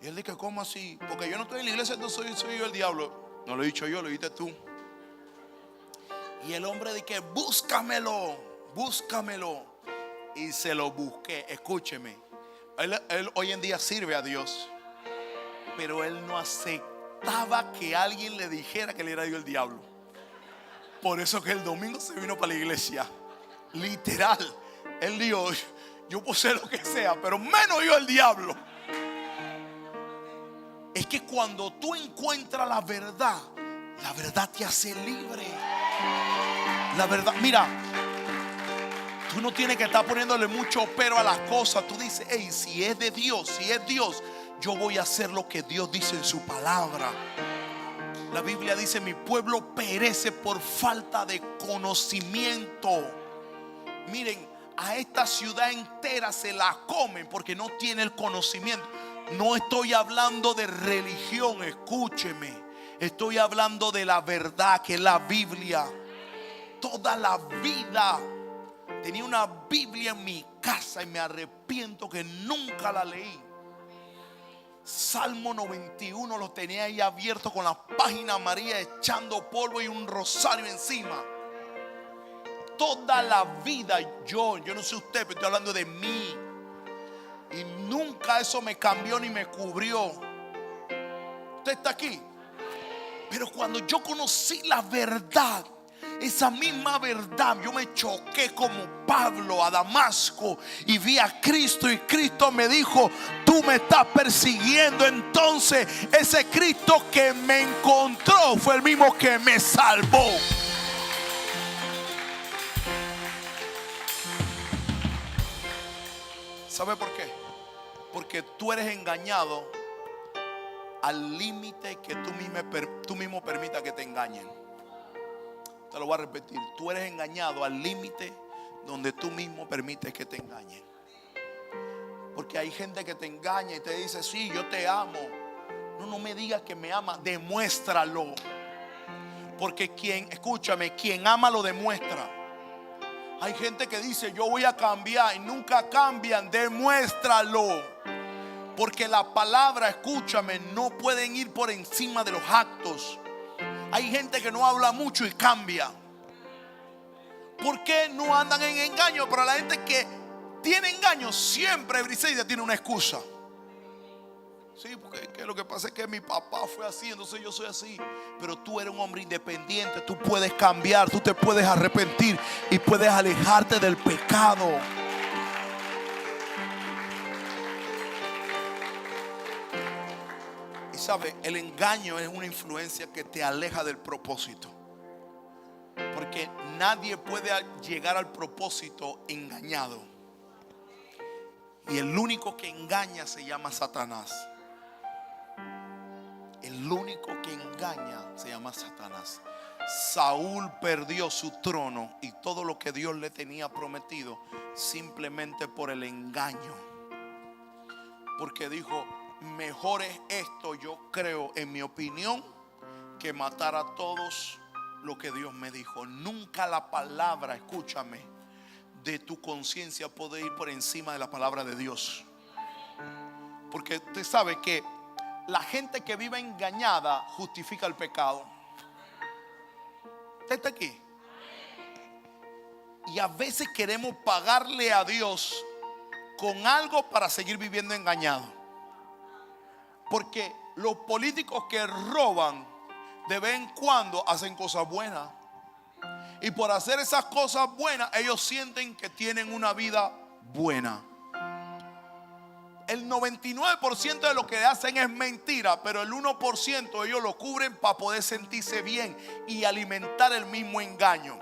Y él dice, ¿cómo así? Porque yo no estoy en la iglesia, entonces soy yo el diablo. No lo he dicho yo, lo dijiste tú. Y el hombre dice, búscamelo. Y se lo busqué. Escúcheme, él hoy en día sirve a Dios, pero él no aceptaba que alguien le dijera que le era Dios el diablo. Por eso que el domingo se vino para la iglesia. Literal. Él dijo, yo puedo ser lo que sea, pero menos yo el diablo. Es que cuando tú encuentras la verdad te hace libre. La verdad, mira, tú no tienes que estar poniéndole mucho pero a las cosas. Tú dices, hey, si es de Dios, yo voy a hacer lo que Dios dice en su palabra. La Biblia dice, mi pueblo perece por falta de conocimiento. Miren, a esta ciudad entera se la comen porque no tiene el conocimiento. No estoy hablando de religión, escúcheme. Estoy hablando de la verdad, que es la Biblia. Toda la vida tenía una Biblia en mi casa y me arrepiento que nunca la leí. Salmo 91 lo tenía ahí abierto con la página amarilla, echando polvo y un rosario encima. Toda la vida yo no sé usted, pero estoy hablando de mí. Y nunca eso me cambió ni me cubrió. Usted está aquí. Pero cuando yo conocí la verdad, esa misma verdad, yo me choqué como Pablo a Damasco y vi a Cristo, y Cristo me dijo, tú me estás persiguiendo. Entonces ese Cristo que me encontró fue el mismo que me salvó. ¿Sabe por qué? Porque tú eres engañado al límite que tú mismo permitas que te engañen. Te lo voy a repetir. Tú eres engañado al límite donde tú mismo permites que te engañen. Porque hay gente que te engaña y te dice, sí, yo te amo. No me digas que me ama, demuéstralo. Porque quien ama lo demuestra. Hay gente que dice, yo voy a cambiar, y nunca cambian. Demuéstralo. Porque la palabra, escúchame, no pueden ir por encima de los actos. Hay gente que no habla mucho y cambia. ¿Por qué no andan en engaño? Pero la gente que tiene engaño siempre, Briseida, tiene una excusa. Sí, porque lo que pasa es que mi papá fue así, entonces yo soy así. Pero tú eres un hombre independiente, tú puedes cambiar, tú te puedes arrepentir y puedes alejarte del pecado. Y sabe, el engaño es una influencia que te aleja del propósito. Porque nadie puede llegar al propósito engañado. Y el único que engaña se llama Satanás. El único que engaña se llama Satanás. Saúl perdió su trono y todo lo que Dios le tenía prometido simplemente por el engaño. Porque dijo, mejor es esto, yo creo, en mi opinión, que matar a todos lo que Dios me dijo. Nunca la palabra, escúchame, de tu conciencia puede ir por encima de la palabra de Dios. Porque usted sabe que la gente que vive engañada justifica el pecado. ¿Usted está aquí? Y a veces queremos pagarle a Dios con algo para seguir viviendo engañado. Porque los políticos que roban de vez en cuando hacen cosas buenas. Y por hacer esas cosas buenas, ellos sienten que tienen una vida buena. El 99% de lo que hacen es mentira, pero el 1% ellos lo cubren para poder sentirse bien y alimentar el mismo engaño.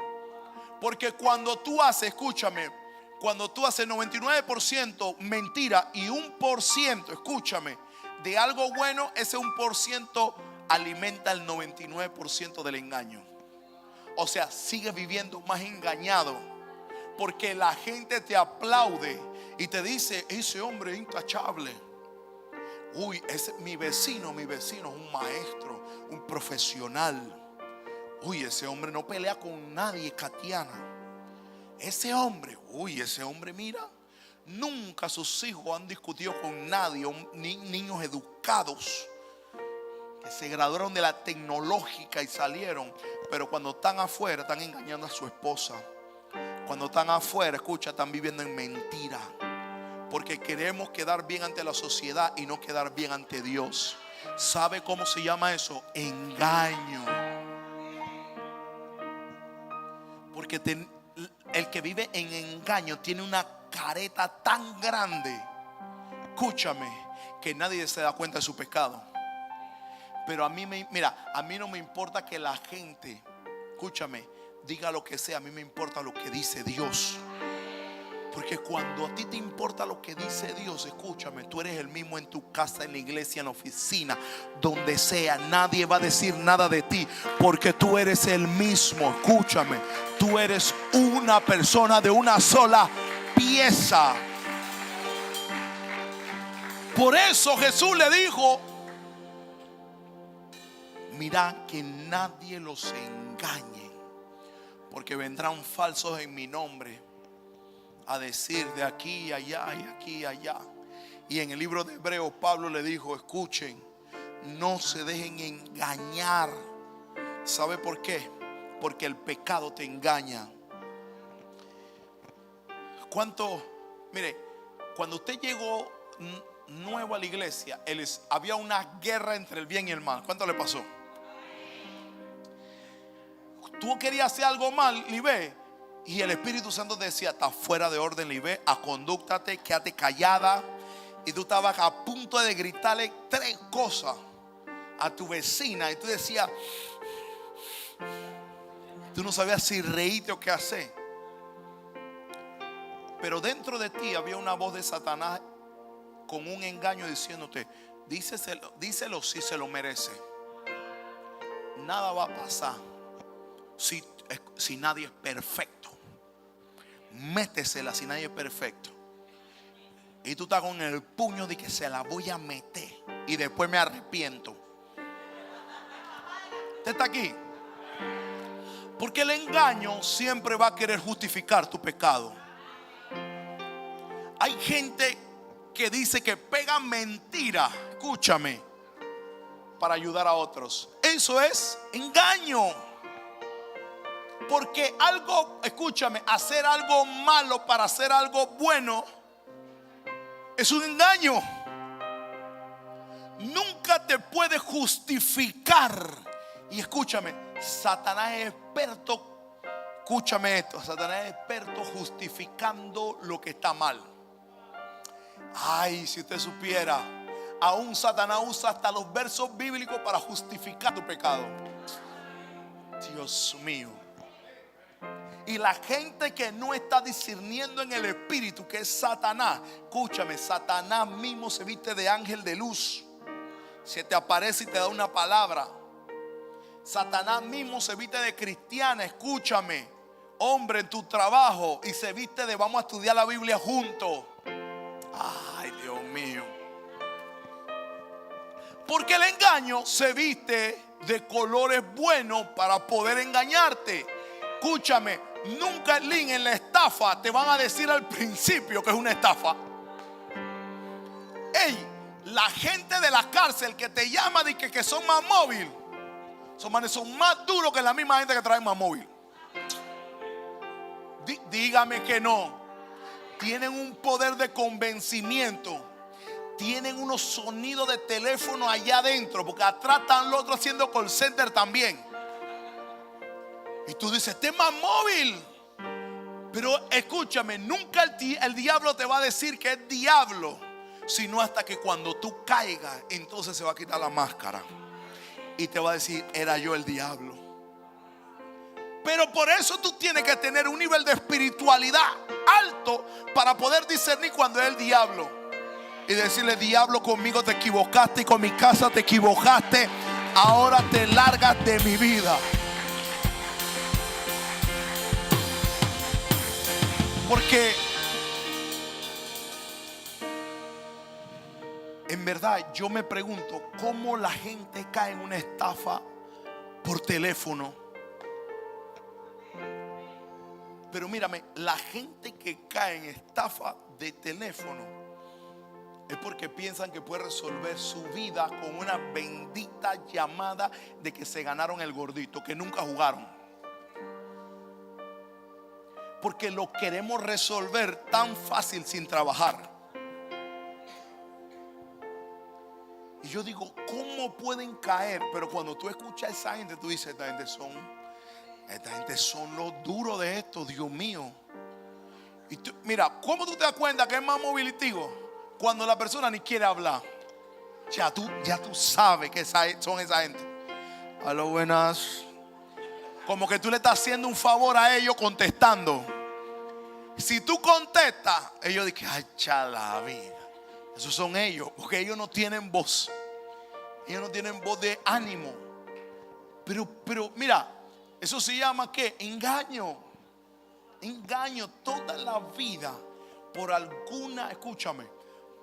Porque cuando tú haces, escúchame, cuando tú haces 99% mentira y 1%, escúchame, de algo bueno, ese 1% alimenta el 99% del engaño. O sea, sigue viviendo más engañado. Porque la gente te aplaude y te dice, ese hombre es intachable. Uy, mi vecino es un maestro, un profesional. Uy, ese hombre no pelea con nadie, Katiana. Ese hombre, mira, nunca sus hijos han discutido con nadie. Niños educados que se graduaron de la tecnológica y salieron. Pero cuando están afuera, están engañando a su esposa. Cuando están afuera, escucha, están viviendo en mentira. Porque queremos quedar bien ante la sociedad y no quedar bien ante Dios. ¿Sabe cómo se llama eso? Engaño. Porque el que vive en engaño tiene una careta tan grande, escúchame, que nadie se da cuenta de su pecado. Pero a mí a mí no me importa que la gente, escúchame, diga lo que sea. A mí me importa lo que dice Dios. Porque cuando a ti te importa lo que dice Dios, escúchame, tú eres el mismo en tu casa, en la iglesia, en la oficina, donde sea. Nadie va a decir nada de ti, porque tú eres el mismo. Escúchame, tú eres una persona de una sola pieza. Por eso Jesús le dijo: mira que nadie los engañe, porque vendrán falsos en mi nombre a decir de aquí y allá y aquí y allá. Y en el libro de Hebreos Pablo le dijo: escuchen, no se dejen engañar. ¿Sabe por qué? Porque el pecado te engaña. Mire, cuando usted llegó nuevo a la iglesia, había una guerra entre el bien y el mal. ¿Cuánto le pasó? Tú querías hacer algo mal, Libe, y el Espíritu Santo te decía: está fuera de orden, Libe, acondúctate, quédate callada. Y tú estabas a punto de gritarle 3 cosas a tu vecina, y tú decías, tú no sabías si reírte o qué hacer. Pero dentro de ti había una voz de Satanás con un engaño diciéndote: díselo si se lo merece. Nada va a pasar si nadie es perfecto. Métesela si nadie es perfecto. Y tú estás con el puño de que se la voy a meter y después me arrepiento. ¿Usted está aquí? Porque el engaño siempre va a querer justificar tu pecado. Hay gente que dice que pega mentira, escúchame, para ayudar a otros. Eso es engaño. Porque escúchame, hacer algo malo para hacer algo bueno es un engaño. Nunca te puede justificar. Y escúchame, Satanás es experto. Escúchame esto, Satanás es experto justificando lo que está mal. Ay, si usted supiera, aún Satanás usa hasta los versos bíblicos para justificar tu pecado. Dios mío. Y la gente que no está discerniendo en el espíritu, que es Satanás, escúchame, Satanás mismo se viste de ángel de luz, se te aparece y te da una palabra. Satanás mismo se viste de cristiana, escúchame, hombre, en tu trabajo, y se viste de vamos a estudiar la Biblia juntos. Ay, Dios mío. Porque el engaño se viste de colores buenos para poder engañarte. Escúchame, nunca en la estafa te van a decir al principio que es una estafa. Ey, la gente de la cárcel que te llama de que son más móvil, son más duros que la misma gente que trae más móvil. Dígame que no. Tienen un poder de convencimiento. Tienen unos sonidos de teléfono allá adentro, porque atrás están los otros haciendo call center también. Y tú dices, este es más móvil. Pero escúchame, nunca el diablo te va a decir que es diablo, sino hasta que cuando tú caigas, entonces se va a quitar la máscara y te va a decir, era yo el diablo. Pero por eso tú tienes que tener un nivel de espiritualidad alto para poder discernir cuando es el diablo. Y decirle, diablo, conmigo te equivocaste y con mi casa te equivocaste. Ahora te largas de mi vida. Porque en verdad yo me pregunto cómo la gente cae en una estafa por teléfono. Pero mírame, la gente que cae en estafa de teléfono es porque piensan que puede resolver su vida con una bendita llamada de que se ganaron el gordito, que nunca jugaron. Porque lo queremos resolver tan fácil sin trabajar. Y yo digo, ¿cómo pueden caer? Pero cuando tú escuchas a esa gente, tú dices, esta gente Esta gente son los duros de esto, Dios mío. Y mira, ¿cómo tú te das cuenta que es más movilitivo? Cuando la persona ni quiere hablar. Ya tú sabes que son esa gente. Aló, buenas. Como que tú le estás haciendo un favor a ellos contestando. Si tú contestas, ellos dicen, ay, chala vida. Esos son ellos, porque ellos no tienen voz. Ellos no tienen voz de ánimo. Pero mira, eso se llama ¿qué? Engaño. Engaño toda la vida. Por alguna, escúchame,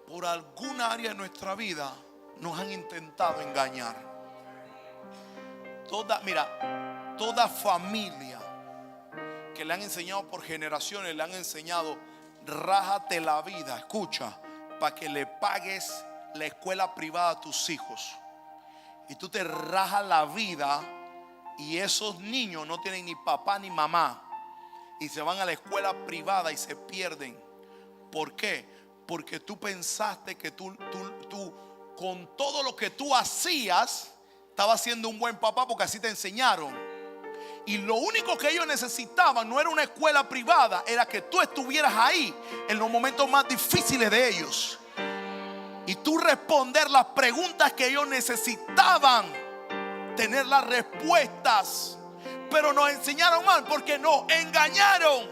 por alguna área de nuestra vida nos han intentado engañar. Toda familia que le han enseñado por generaciones, le han enseñado, rájate la vida, escucha, para que le pagues la escuela privada a tus hijos. Y tú te rajas la vida y esos niños no tienen ni papá ni mamá y se van a la escuela privada y se pierden. ¿Por qué? Porque tú pensaste que tú con todo lo que tú hacías estabas siendo un buen papá porque así te enseñaron. Y lo único que ellos necesitaban no era una escuela privada, era que tú estuvieras ahí en los momentos más difíciles de ellos. Y tú responder las preguntas que ellos necesitaban, tener las respuestas. Pero nos enseñaron mal porque nos engañaron.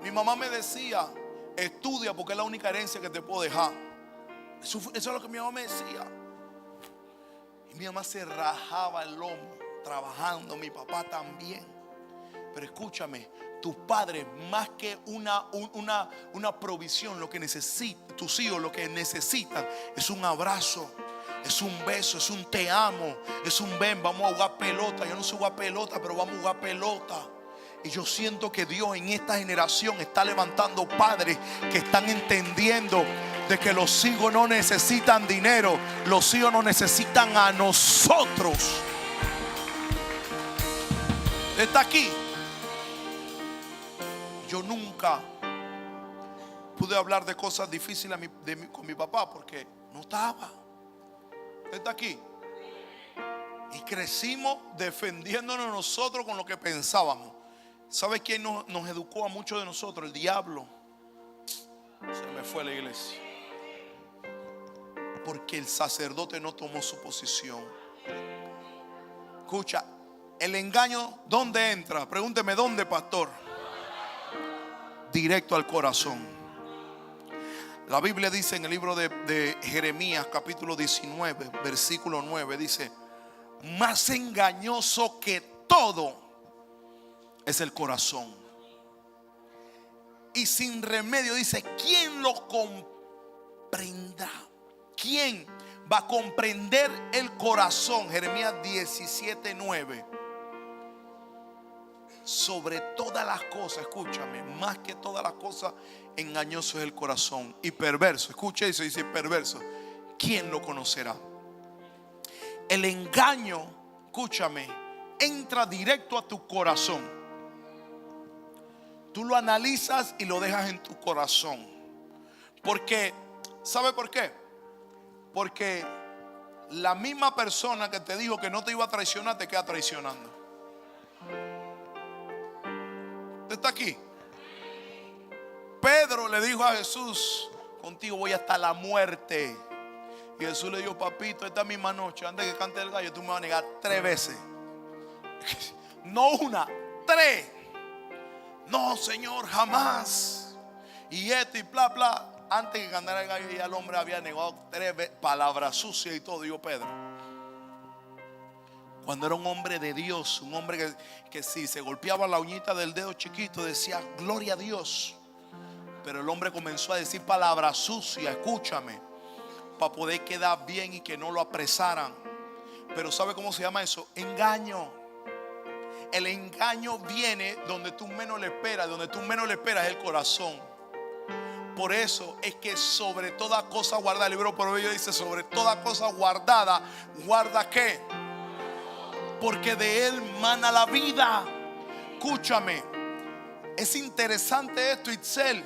Mi mamá me decía, estudia porque es la única herencia que te puedo dejar. Eso es lo que mi mamá me decía. Y mi mamá se rajaba el lomo trabajando, mi papá también. Pero escúchame, tus padres más que una provisión, lo que necesitan, tus hijos lo que necesitan es un abrazo, es un beso, es un te amo, es un ven, vamos a jugar pelota. Yo no sé jugar pelota, pero vamos a jugar pelota. Y yo siento que Dios en esta generación está levantando padres que están entendiendo de que los hijos no necesitan dinero, los hijos no necesitan a nosotros. Está aquí. Yo nunca pude hablar de cosas difíciles con mi papá porque no estaba. Está aquí. Y crecimos defendiéndonos nosotros con lo que pensábamos. ¿Sabe quién nos educó a muchos de nosotros? El diablo. Se me fue a la iglesia. Porque el sacerdote no tomó su posición. Escucha, el engaño, ¿dónde entra? Pregúnteme, ¿dónde, pastor? Directo al corazón. La Biblia dice en el libro de Jeremías, capítulo 19, versículo 9, dice: más engañoso que todo es el corazón, y sin remedio, dice, ¿quién lo comprenderá? ¿Quién va a comprender el corazón? Jeremías 17, 9. Sobre todas las cosas, escúchame, más que todas las cosas, engañoso es el corazón y perverso. Escucha eso, dice perverso. ¿Quién lo conocerá? El engaño, escúchame, entra directo a tu corazón. Tú lo analizas y lo dejas en tu corazón. Porque, ¿sabe por qué? Porque la misma persona que te dijo que no te iba a traicionar te queda traicionando. ¿Usted está aquí? Pedro le dijo a Jesús: contigo voy hasta la muerte. Y Jesús le dijo: papito, esta misma noche, antes que cante el gallo, tú me vas a negar 3 veces. No una, 3. No, Señor, jamás. Y esto y bla, bla. Antes que cantara el gallo, ya el hombre había negado 3 veces. Palabras sucias y todo, dijo Pedro. Cuando era un hombre de Dios, un hombre que si se golpeaba la uñita del dedo chiquito decía gloria a Dios. Pero el hombre comenzó a decir palabras sucias, escúchame, para poder quedar bien y que no lo apresaran. Pero ¿sabe cómo se llama eso? Engaño. El engaño viene donde tú menos le esperas. Donde tú menos le esperas es el corazón. Por eso es que sobre toda cosa guardada, el libro de Proverbios dice: sobre toda cosa guardada, ¿guarda qué? Porque de él mana la vida. Escúchame, es interesante esto, Itzel,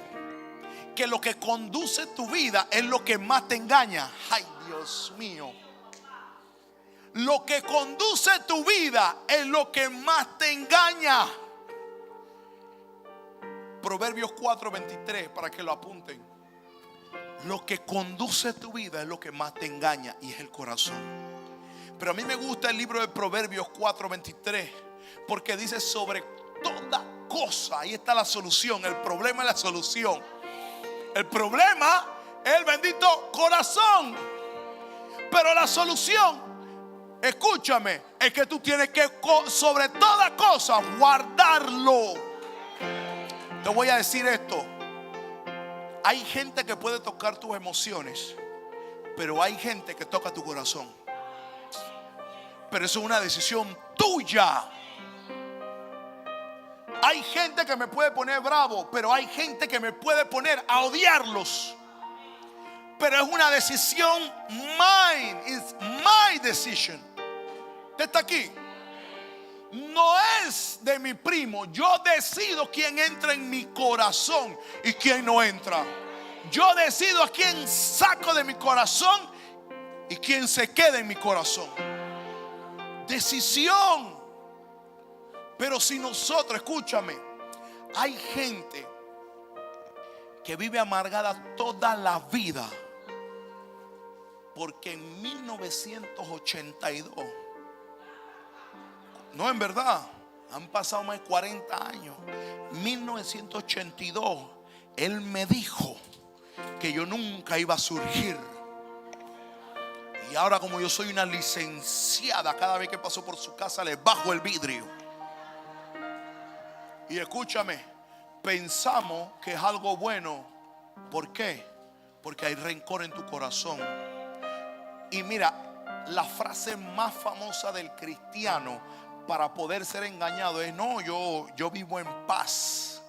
que lo que conduce tu vida es lo que más te engaña. Ay, Dios mío. lo que conduce tu vida es lo que más te engaña. Proverbios 4:23, para que lo apunten. Lo que conduce tu vida es lo que más te engaña, y es el corazón. Pero a mí me gusta el libro de Proverbios 4:23, porque dice sobre toda cosa. Ahí está la solución. El problema es la solución. El problema es el bendito corazón. Pero la solución, escúchame, es que tú tienes que sobre toda cosa guardarlo. Te voy a decir esto. Hay gente que puede tocar tus emociones, pero hay gente que toca tu corazón. Pero eso es una decisión tuya. Hay gente que me puede poner bravo, pero hay gente que me puede poner a odiarlos. Pero es una decisión mine. It's my decision. ¿Usted está aquí? No es de mi primo. Yo decido quién entra en mi corazón y quién no entra. Yo decido a quién saco de mi corazón y quién se queda en mi corazón. Decisión. Pero si nosotros, escúchame, hay gente que vive amargada toda la vida porque en 1982, no, en verdad, han pasado más de 40 años. 1982, él me dijo que yo nunca iba a surgir. Y ahora, como yo soy una licenciada, cada vez que paso por su casa le bajo el vidrio. Y escúchame, pensamos que es algo bueno. ¿Por qué? Porque hay rencor en tu corazón. Y mira, la frase más famosa del cristiano para poder ser engañado es: no, yo vivo en paz.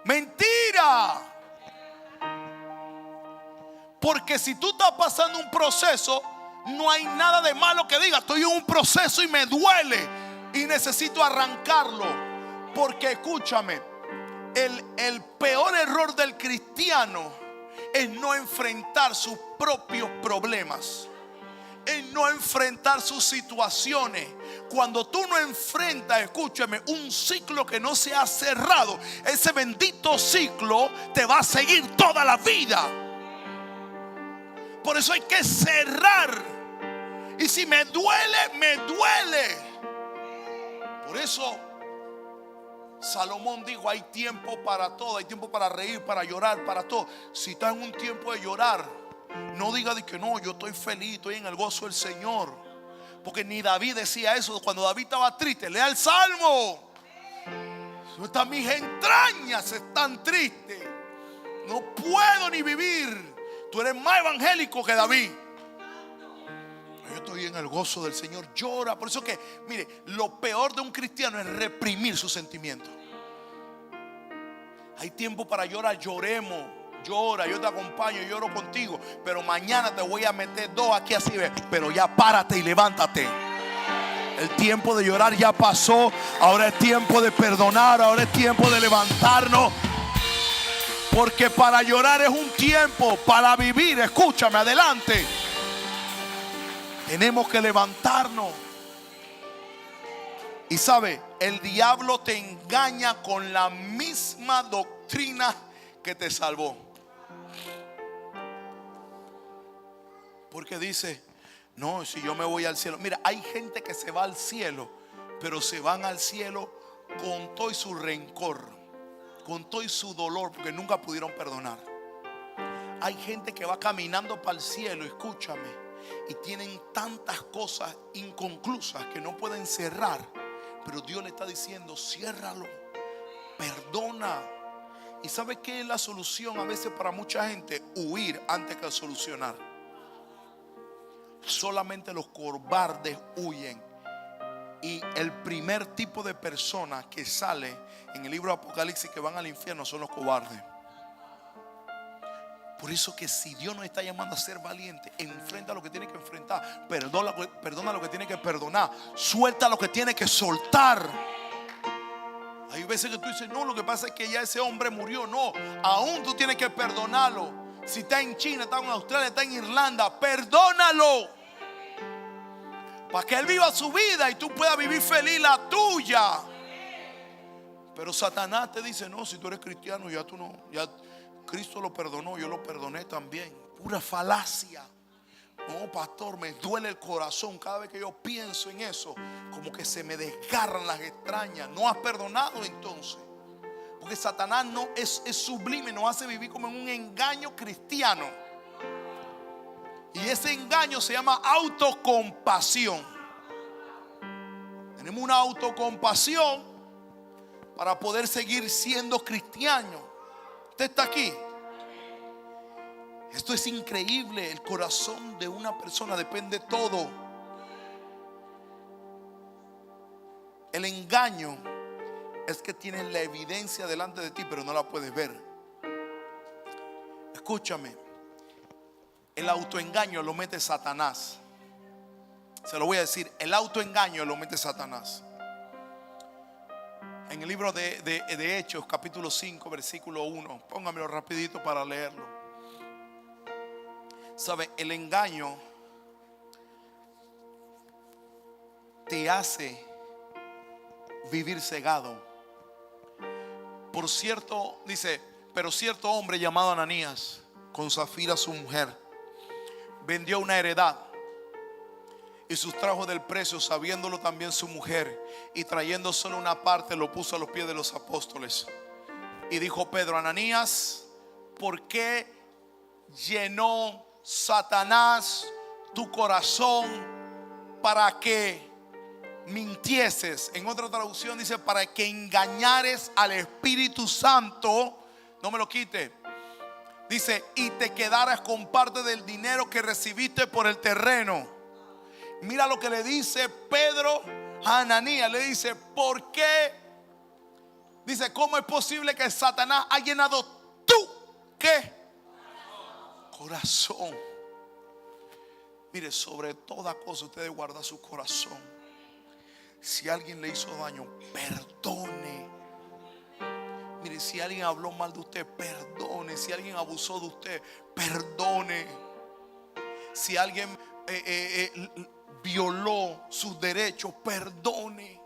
Mentira. Porque si tú estás pasando un proceso, no hay nada de malo que diga: estoy en un proceso y me duele y necesito arrancarlo. Porque escúchame, el peor error del cristiano es no enfrentar sus propios problemas, es no enfrentar sus situaciones. Cuando tú no enfrentas, escúchame, un ciclo que no se ha cerrado, ese bendito ciclo te va a seguir toda la vida. Por eso hay que cerrar. Y si me duele, me duele. Por eso Salomón dijo: hay tiempo para todo, hay tiempo para reír, para llorar, para todo. Si estás en un tiempo de llorar, no diga de que no, yo estoy feliz, estoy en el gozo del Señor. Porque ni David decía eso. Cuando David estaba triste, lea el Salmo. Mis entrañas están tristes, no puedo ni vivir. Tú eres más evangélico que David. Yo estoy en el gozo del Señor. Llora. Por eso que, mire, lo peor de un cristiano es reprimir sus sentimientos. Hay tiempo para llorar, lloremos. Llora, yo te acompaño, lloro contigo. Pero mañana te voy a meter dos aquí así, ¿ves? Pero ya párate y levántate. El tiempo de llorar ya pasó. Ahora es tiempo de perdonar. Ahora es tiempo de levantarnos. Porque para llorar es un tiempo. Para vivir, escúchame, adelante, tenemos que levantarnos. Y sabe, el diablo te engaña con la misma doctrina que te salvó. Porque dice: no, si yo me voy al cielo. Mira, hay gente que se va al cielo, pero se van al cielo con todo y su rencor, con todo y su dolor, porque nunca pudieron perdonar. Hay gente que va caminando para el cielo, escúchame, y tienen tantas cosas inconclusas que no pueden cerrar. Pero Dios le está diciendo: ciérralo, perdona. ¿Y sabe qué es la solución a veces para mucha gente? Huir antes que solucionar. Solamente los cobardes huyen. Y el primer tipo de persona que sale en el libro de Apocalipsis que van al infierno son los cobardes. Por eso que si Dios nos está llamando a ser valiente, enfrenta lo que tiene que enfrentar, perdona lo que tiene que perdonar, suelta lo que tiene que soltar. Hay veces que tú dices: no, lo que pasa es que ya ese hombre murió. No, aún tú tienes que perdonarlo. Si está en China, está en Australia, está en Irlanda, perdónalo. para que Él viva su vida y tú puedas vivir feliz la tuya. Pero Satanás te dice: no, si tú eres cristiano, ya tú no, ya Cristo lo perdonó, yo lo perdoné también. Pura falacia. No, pastor, me duele el corazón cada vez que yo pienso en eso. Como que se me desgarran las extrañas. No has perdonado entonces. Porque Satanás no es sublime, nos hace vivir como en un engaño cristiano. Y ese engaño se llama autocompasión. Tenemos una autocompasión para poder seguir siendo cristianos. Usted está aquí. Esto es increíble. El corazón de una persona depende todo. El engaño es que tienes la evidencia delante de ti, pero no la puedes ver. Escúchame. El autoengaño lo mete Satanás. Se lo voy a decir. El autoengaño lo mete Satanás. En el libro de Hechos, capítulo 5, versículo 1. Póngamelo rapidito para leerlo. ¿Sabe? El engaño te hace vivir cegado. Por cierto, dice: pero cierto hombre llamado Ananías, con Zafira su mujer, vendió una heredad y sustrajo del precio, sabiéndolo también su mujer, y trayendo solo una parte lo puso a los pies de los apóstoles. Y dijo Pedro: Ananías, ¿por qué llenó Satanás tu corazón para que mintieses? En otra traducción dice: para que engañares al Espíritu Santo. No me lo quite. Dice: y te quedaras con parte del dinero que recibiste por el terreno. Mira lo que le dice Pedro a Ananías. Le dice: ¿por qué? Dice: ¿cómo es posible que Satanás ha llenado tu ¿qué? Corazón. Mire, sobre toda cosa usted debe guardar su corazón. Si alguien le hizo daño, perdone. Mire, si alguien habló mal de usted, perdone. Si alguien abusó de usted, perdone. Si alguien violó sus derechos, perdone.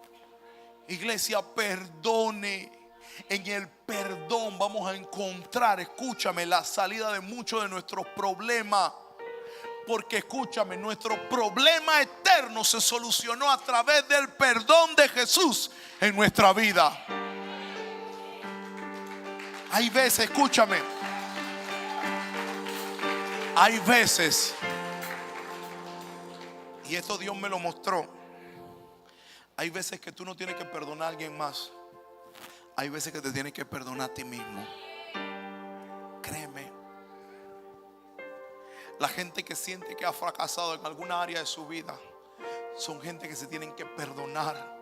Iglesia, perdone. En el perdón vamos a encontrar, escúchame, la salida de muchos de nuestros problemas. Porque escúchame, nuestro problema eterno se solucionó a través del perdón de Jesús en nuestra vida. Hay veces, escúchame, hay veces, y esto Dios me lo mostró, hay veces que tú no tienes que perdonar a alguien más. Hay veces que te tienes que perdonar a ti mismo. Créeme. La gente que siente que ha fracasado en alguna área de su vida son gente que se tienen que perdonar.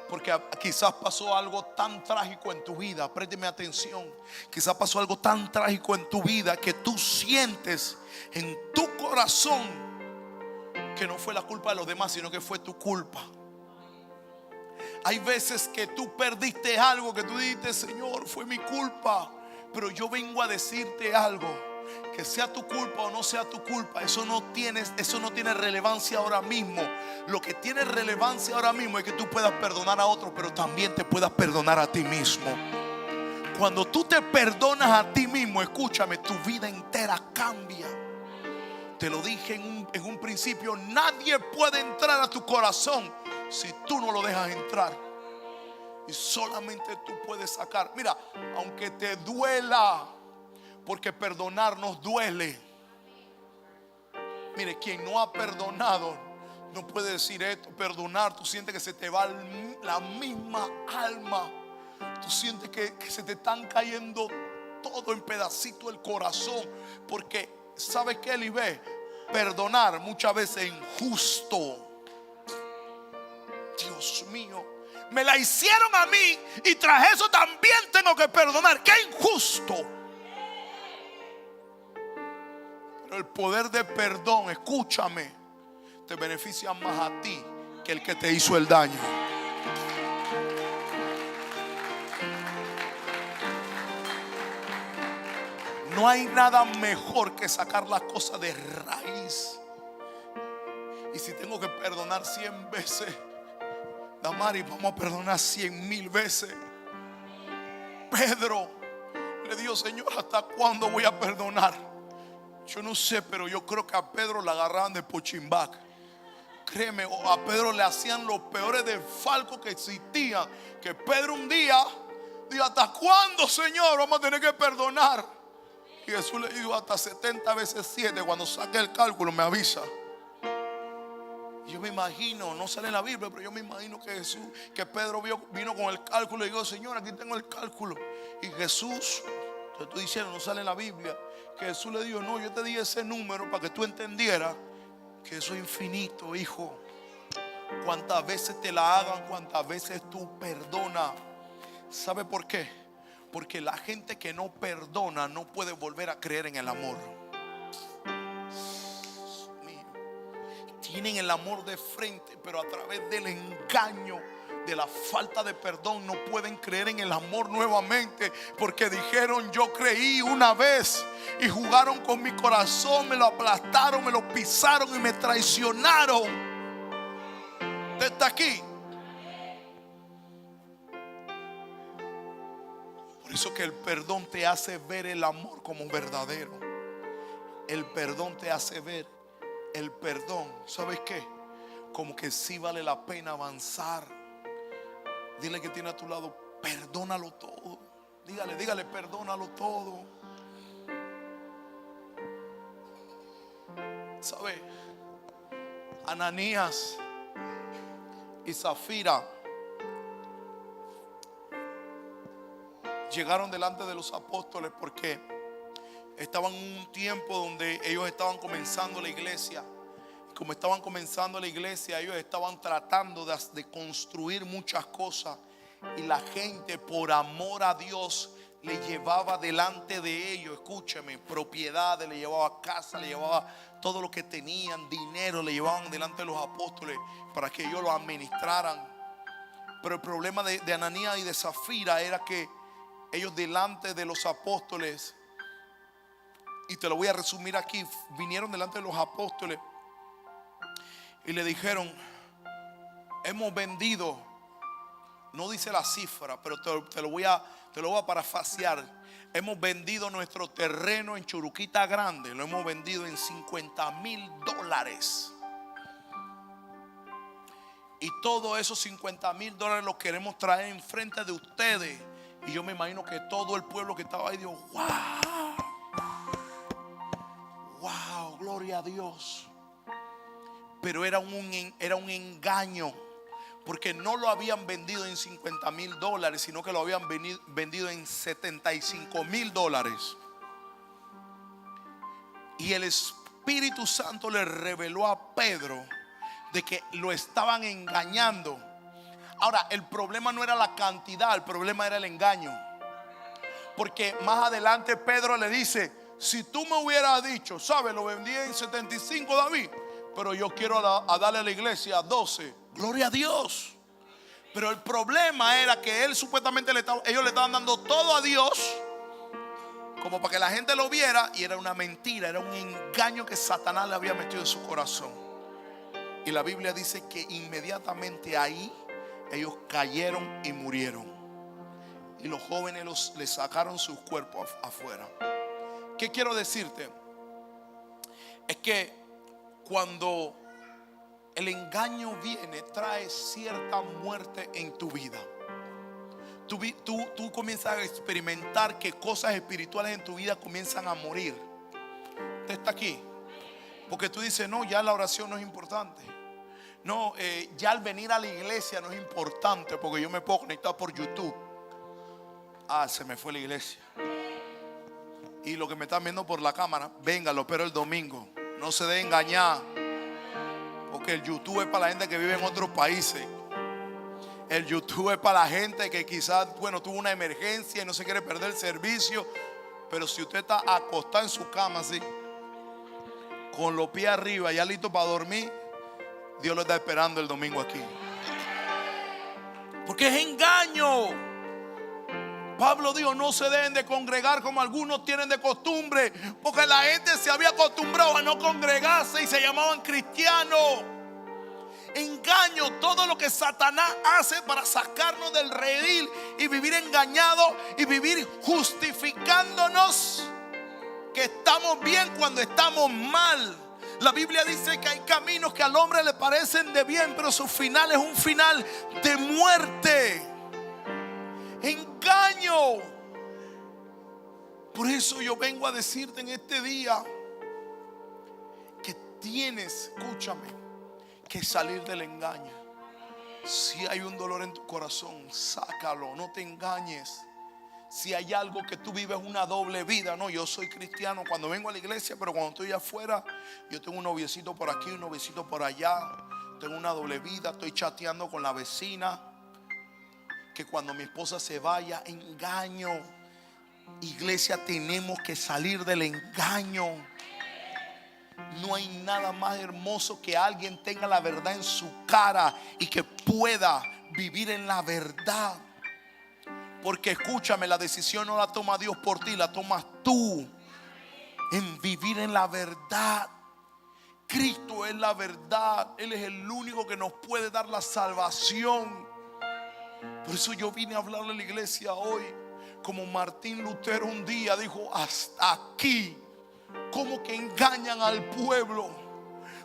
Porque quizás pasó algo tan trágico en tu vida. Présteme atención. Quizás pasó algo tan trágico en tu vida que tú sientes en tu corazón que no fue la culpa de los demás, sino que fue tu culpa. Hay veces que tú perdiste algo que tú dijiste: Señor, fue mi culpa. Pero yo vengo a decirte algo. Que sea tu culpa o no sea tu culpa, eso no tiene relevancia ahora mismo. Lo que tiene relevancia ahora mismo es que tú puedas perdonar a otros, pero también te puedas perdonar a ti mismo. Cuando tú te perdonas a ti mismo, escúchame, tu vida entera cambia. Te lo dije en un principio: nadie puede entrar a tu corazón si tú no lo dejas entrar. Y solamente tú puedes sacar. Mira, aunque te duela, porque perdonar nos duele. Mire, quien no ha perdonado no puede decir esto. Perdonar, tú sientes que se te va la misma alma. Tú sientes que se te están cayendo todo en pedacitos el corazón. Porque ¿sabes qué, Elibé? Perdonar muchas veces es injusto. Dios mío, me la hicieron a mí y tras eso también tengo que perdonar. ¡Qué injusto! Pero el poder de perdón, escúchame, te beneficia más a ti que el que te hizo el daño. No hay nada mejor que sacar las cosas de raíz Y si tengo que perdonar 100 veces, Damari, vamos a perdonar 100,000 veces. Pedro le dijo: Señor, ¿hasta cuándo voy a perdonar? Yo no sé, pero yo creo que a Pedro le agarraban de pochimbac. Créeme, a Pedro le hacían los peores desfalcos que existían. Que Pedro un día dijo: ¿hasta cuándo, Señor, vamos a tener que perdonar? Y Jesús le dijo: hasta 70 veces 7. Cuando saque el cálculo me avisa. Y yo me imagino, no sale en la Biblia, pero yo me imagino que Pedro vino con el cálculo y dijo: Señor, aquí tengo el cálculo. Y Jesús, te estoy diciendo, no sale en la Biblia, que Jesús le dijo: no, yo te di ese número para que tú entendieras que eso es infinito, hijo. Cuantas veces te la hagan, cuantas veces tú perdonas. ¿Sabe por qué? Porque la gente que no perdona no puede volver a creer en el amor. Tienen el amor de frente, pero a través del engaño, de la falta de perdón, no pueden creer en el amor nuevamente. Porque dijeron: yo creí una vez, y jugaron con mi corazón, me lo aplastaron, me lo pisaron y me traicionaron. ¿Usted está aquí? Por eso que el perdón te hace ver el amor como verdadero. El perdón te hace ver el perdón, ¿sabes qué? Como que sí vale la pena avanzar. Dile que tiene a tu lado: perdónalo todo. Dígale, perdónalo todo. ¿Sabe? Ananías y Zafira llegaron delante de los apóstoles porque estaban en un tiempo donde ellos estaban comenzando la iglesia. Como estaban comenzando la iglesia, ellos estaban tratando de construir muchas cosas. Y la gente, por amor a Dios, le llevaba delante de ellos, escúcheme, propiedades, le llevaba casa, le llevaba todo lo que tenían, dinero, le llevaban delante de los apóstoles para que ellos lo administraran. Pero el problema de Ananías y de Zafira era que ellos delante de los apóstoles, y te lo voy a resumir aquí, vinieron delante de los apóstoles y le dijeron: hemos vendido, no dice la cifra, pero te lo voy a parafasear. Hemos vendido nuestro terreno en Churuquita Grande, lo hemos vendido en $50,000. Y todos esos $50,000 los queremos traer enfrente de ustedes. Y yo me imagino que todo el pueblo que estaba ahí dijo: wow, wow, gloria a Dios. Pero era un engaño, porque no lo habían vendido en $50,000, sino que lo habían vendido en $75,000. Y el Espíritu Santo le reveló a Pedro de que lo estaban engañando. Ahora, el problema no era la cantidad, el problema era el engaño. Porque más adelante Pedro le dice: si tú me hubieras dicho, ¿sabes? Lo vendí en 75, David, pero yo quiero darle a la iglesia 12. Gloria a Dios. Pero el problema era que él supuestamente ellos le estaban dando todo a Dios, como para que la gente lo viera, y era una mentira, era un engaño que Satanás le había metido en su corazón. Y la Biblia dice que inmediatamente ahí ellos cayeron y murieron. Y los jóvenes les sacaron sus cuerpos afuera. ¿Qué quiero decirte? Es que cuando el engaño viene, trae cierta muerte en tu vida. Tú comienzas a experimentar que cosas espirituales en tu vida comienzan a morir. Usted está aquí porque tú dices: no, ya la oración no es importante. No, ya al venir a la iglesia no es importante, porque yo me puedo conectar por YouTube. Ah, se me fue la iglesia. Y lo que me están viendo por la cámara, venga, lo espero el domingo. No se deje engañar, porque el YouTube es para la gente que vive en otros países. El YouTube es para la gente que quizás, tuvo una emergencia y no se quiere perder el servicio. Pero si usted está acostado en su cama así, con los pies arriba, ya listo para dormir, Dios lo está esperando el domingo aquí. Porque es engaño. Pablo dijo: no se deben de congregar como algunos tienen de costumbre, porque la gente se había acostumbrado a no congregarse y se llamaban cristianos. Engaño, todo lo que Satanás hace para sacarnos del redil y vivir engañados y vivir justificándonos que estamos bien cuando estamos mal. La Biblia dice que hay caminos que al hombre le parecen de bien, pero su final es un final de muerte. Engaño. Por eso yo vengo a decirte en este día que tienes, escúchame, que salir del engaño. Si hay un dolor en tu corazón, sácalo, no te engañes. Si hay algo que tú vives una doble vida, no, yo soy cristiano cuando vengo a la iglesia, pero cuando estoy afuera, yo tengo un noviecito por aquí, un noviecito por allá, tengo una doble vida, estoy chateando con la vecina, que cuando mi esposa se vaya, engaño. Iglesia, tenemos que salir del engaño. No hay nada más hermoso que alguien tenga la verdad en su cara y que pueda vivir en la verdad. Porque escúchame, la decisión no la toma Dios por ti, la tomas tú en vivir en la verdad. Cristo es la verdad. Él es el único que nos puede dar la salvación. Por eso yo vine a hablarle a la iglesia hoy. Como Martín Lutero un día dijo, hasta aquí. Como que engañan al pueblo,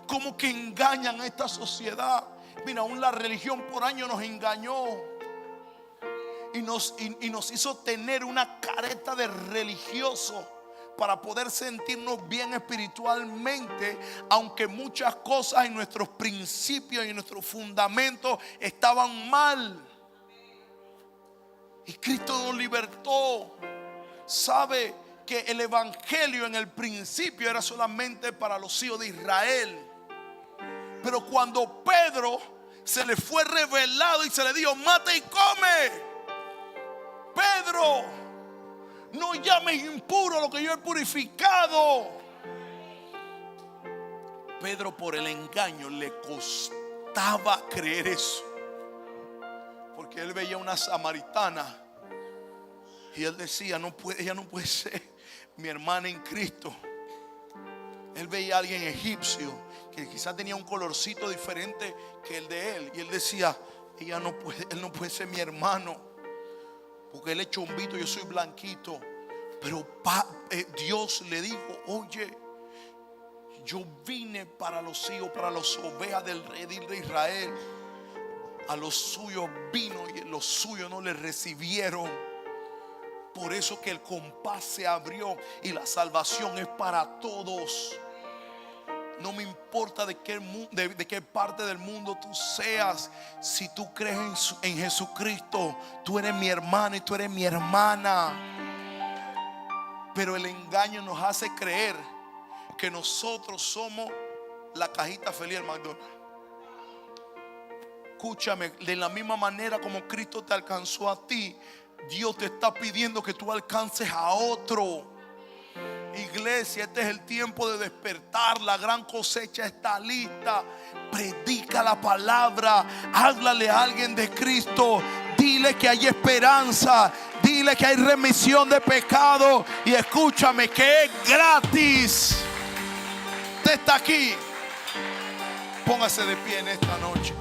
como que engañan a esta sociedad. Mira, aún la religión por años nos engañó y nos hizo tener una careta de religioso para poder sentirnos bien espiritualmente, aunque muchas cosas en nuestros principios y en nuestros fundamentos estaban mal. Y Cristo nos libertó. Sabe que el evangelio en el principio era solamente para los hijos de Israel, pero cuando Pedro se le fue revelado y se le dijo, mata y come, Pedro, no llames impuro lo que yo he purificado. Pedro, por el engaño, le costaba creer eso, porque él veía una samaritana y él decía, ella no puede ser mi hermana en Cristo. Él veía a alguien egipcio que quizás tenía un colorcito diferente que el de él, y él decía, él no puede ser mi hermano, porque él es chombito, yo soy blanquito. Pero Dios le dijo, oye, yo vine para los hijos, para las ovejas del redil de Israel. A los suyos vino y los suyos no le recibieron. Por eso que el compás se abrió y la salvación es para todos. No me importa de qué parte del mundo tú seas. Si tú crees en Jesucristo, tú eres mi hermano y tú eres mi hermana. Pero el engaño nos hace creer que nosotros somos la cajita feliz del McDonald's. Escúchame, de la misma manera como Cristo te alcanzó a ti, Dios te está pidiendo que tú alcances a otro. Iglesia, este es el tiempo de despertar. La gran cosecha está lista. Predica la palabra. Háblale a alguien de Cristo. Dile que hay esperanza. Dile que hay remisión de pecado. Y escúchame, que es gratis. Usted está aquí. Póngase de pie en esta noche.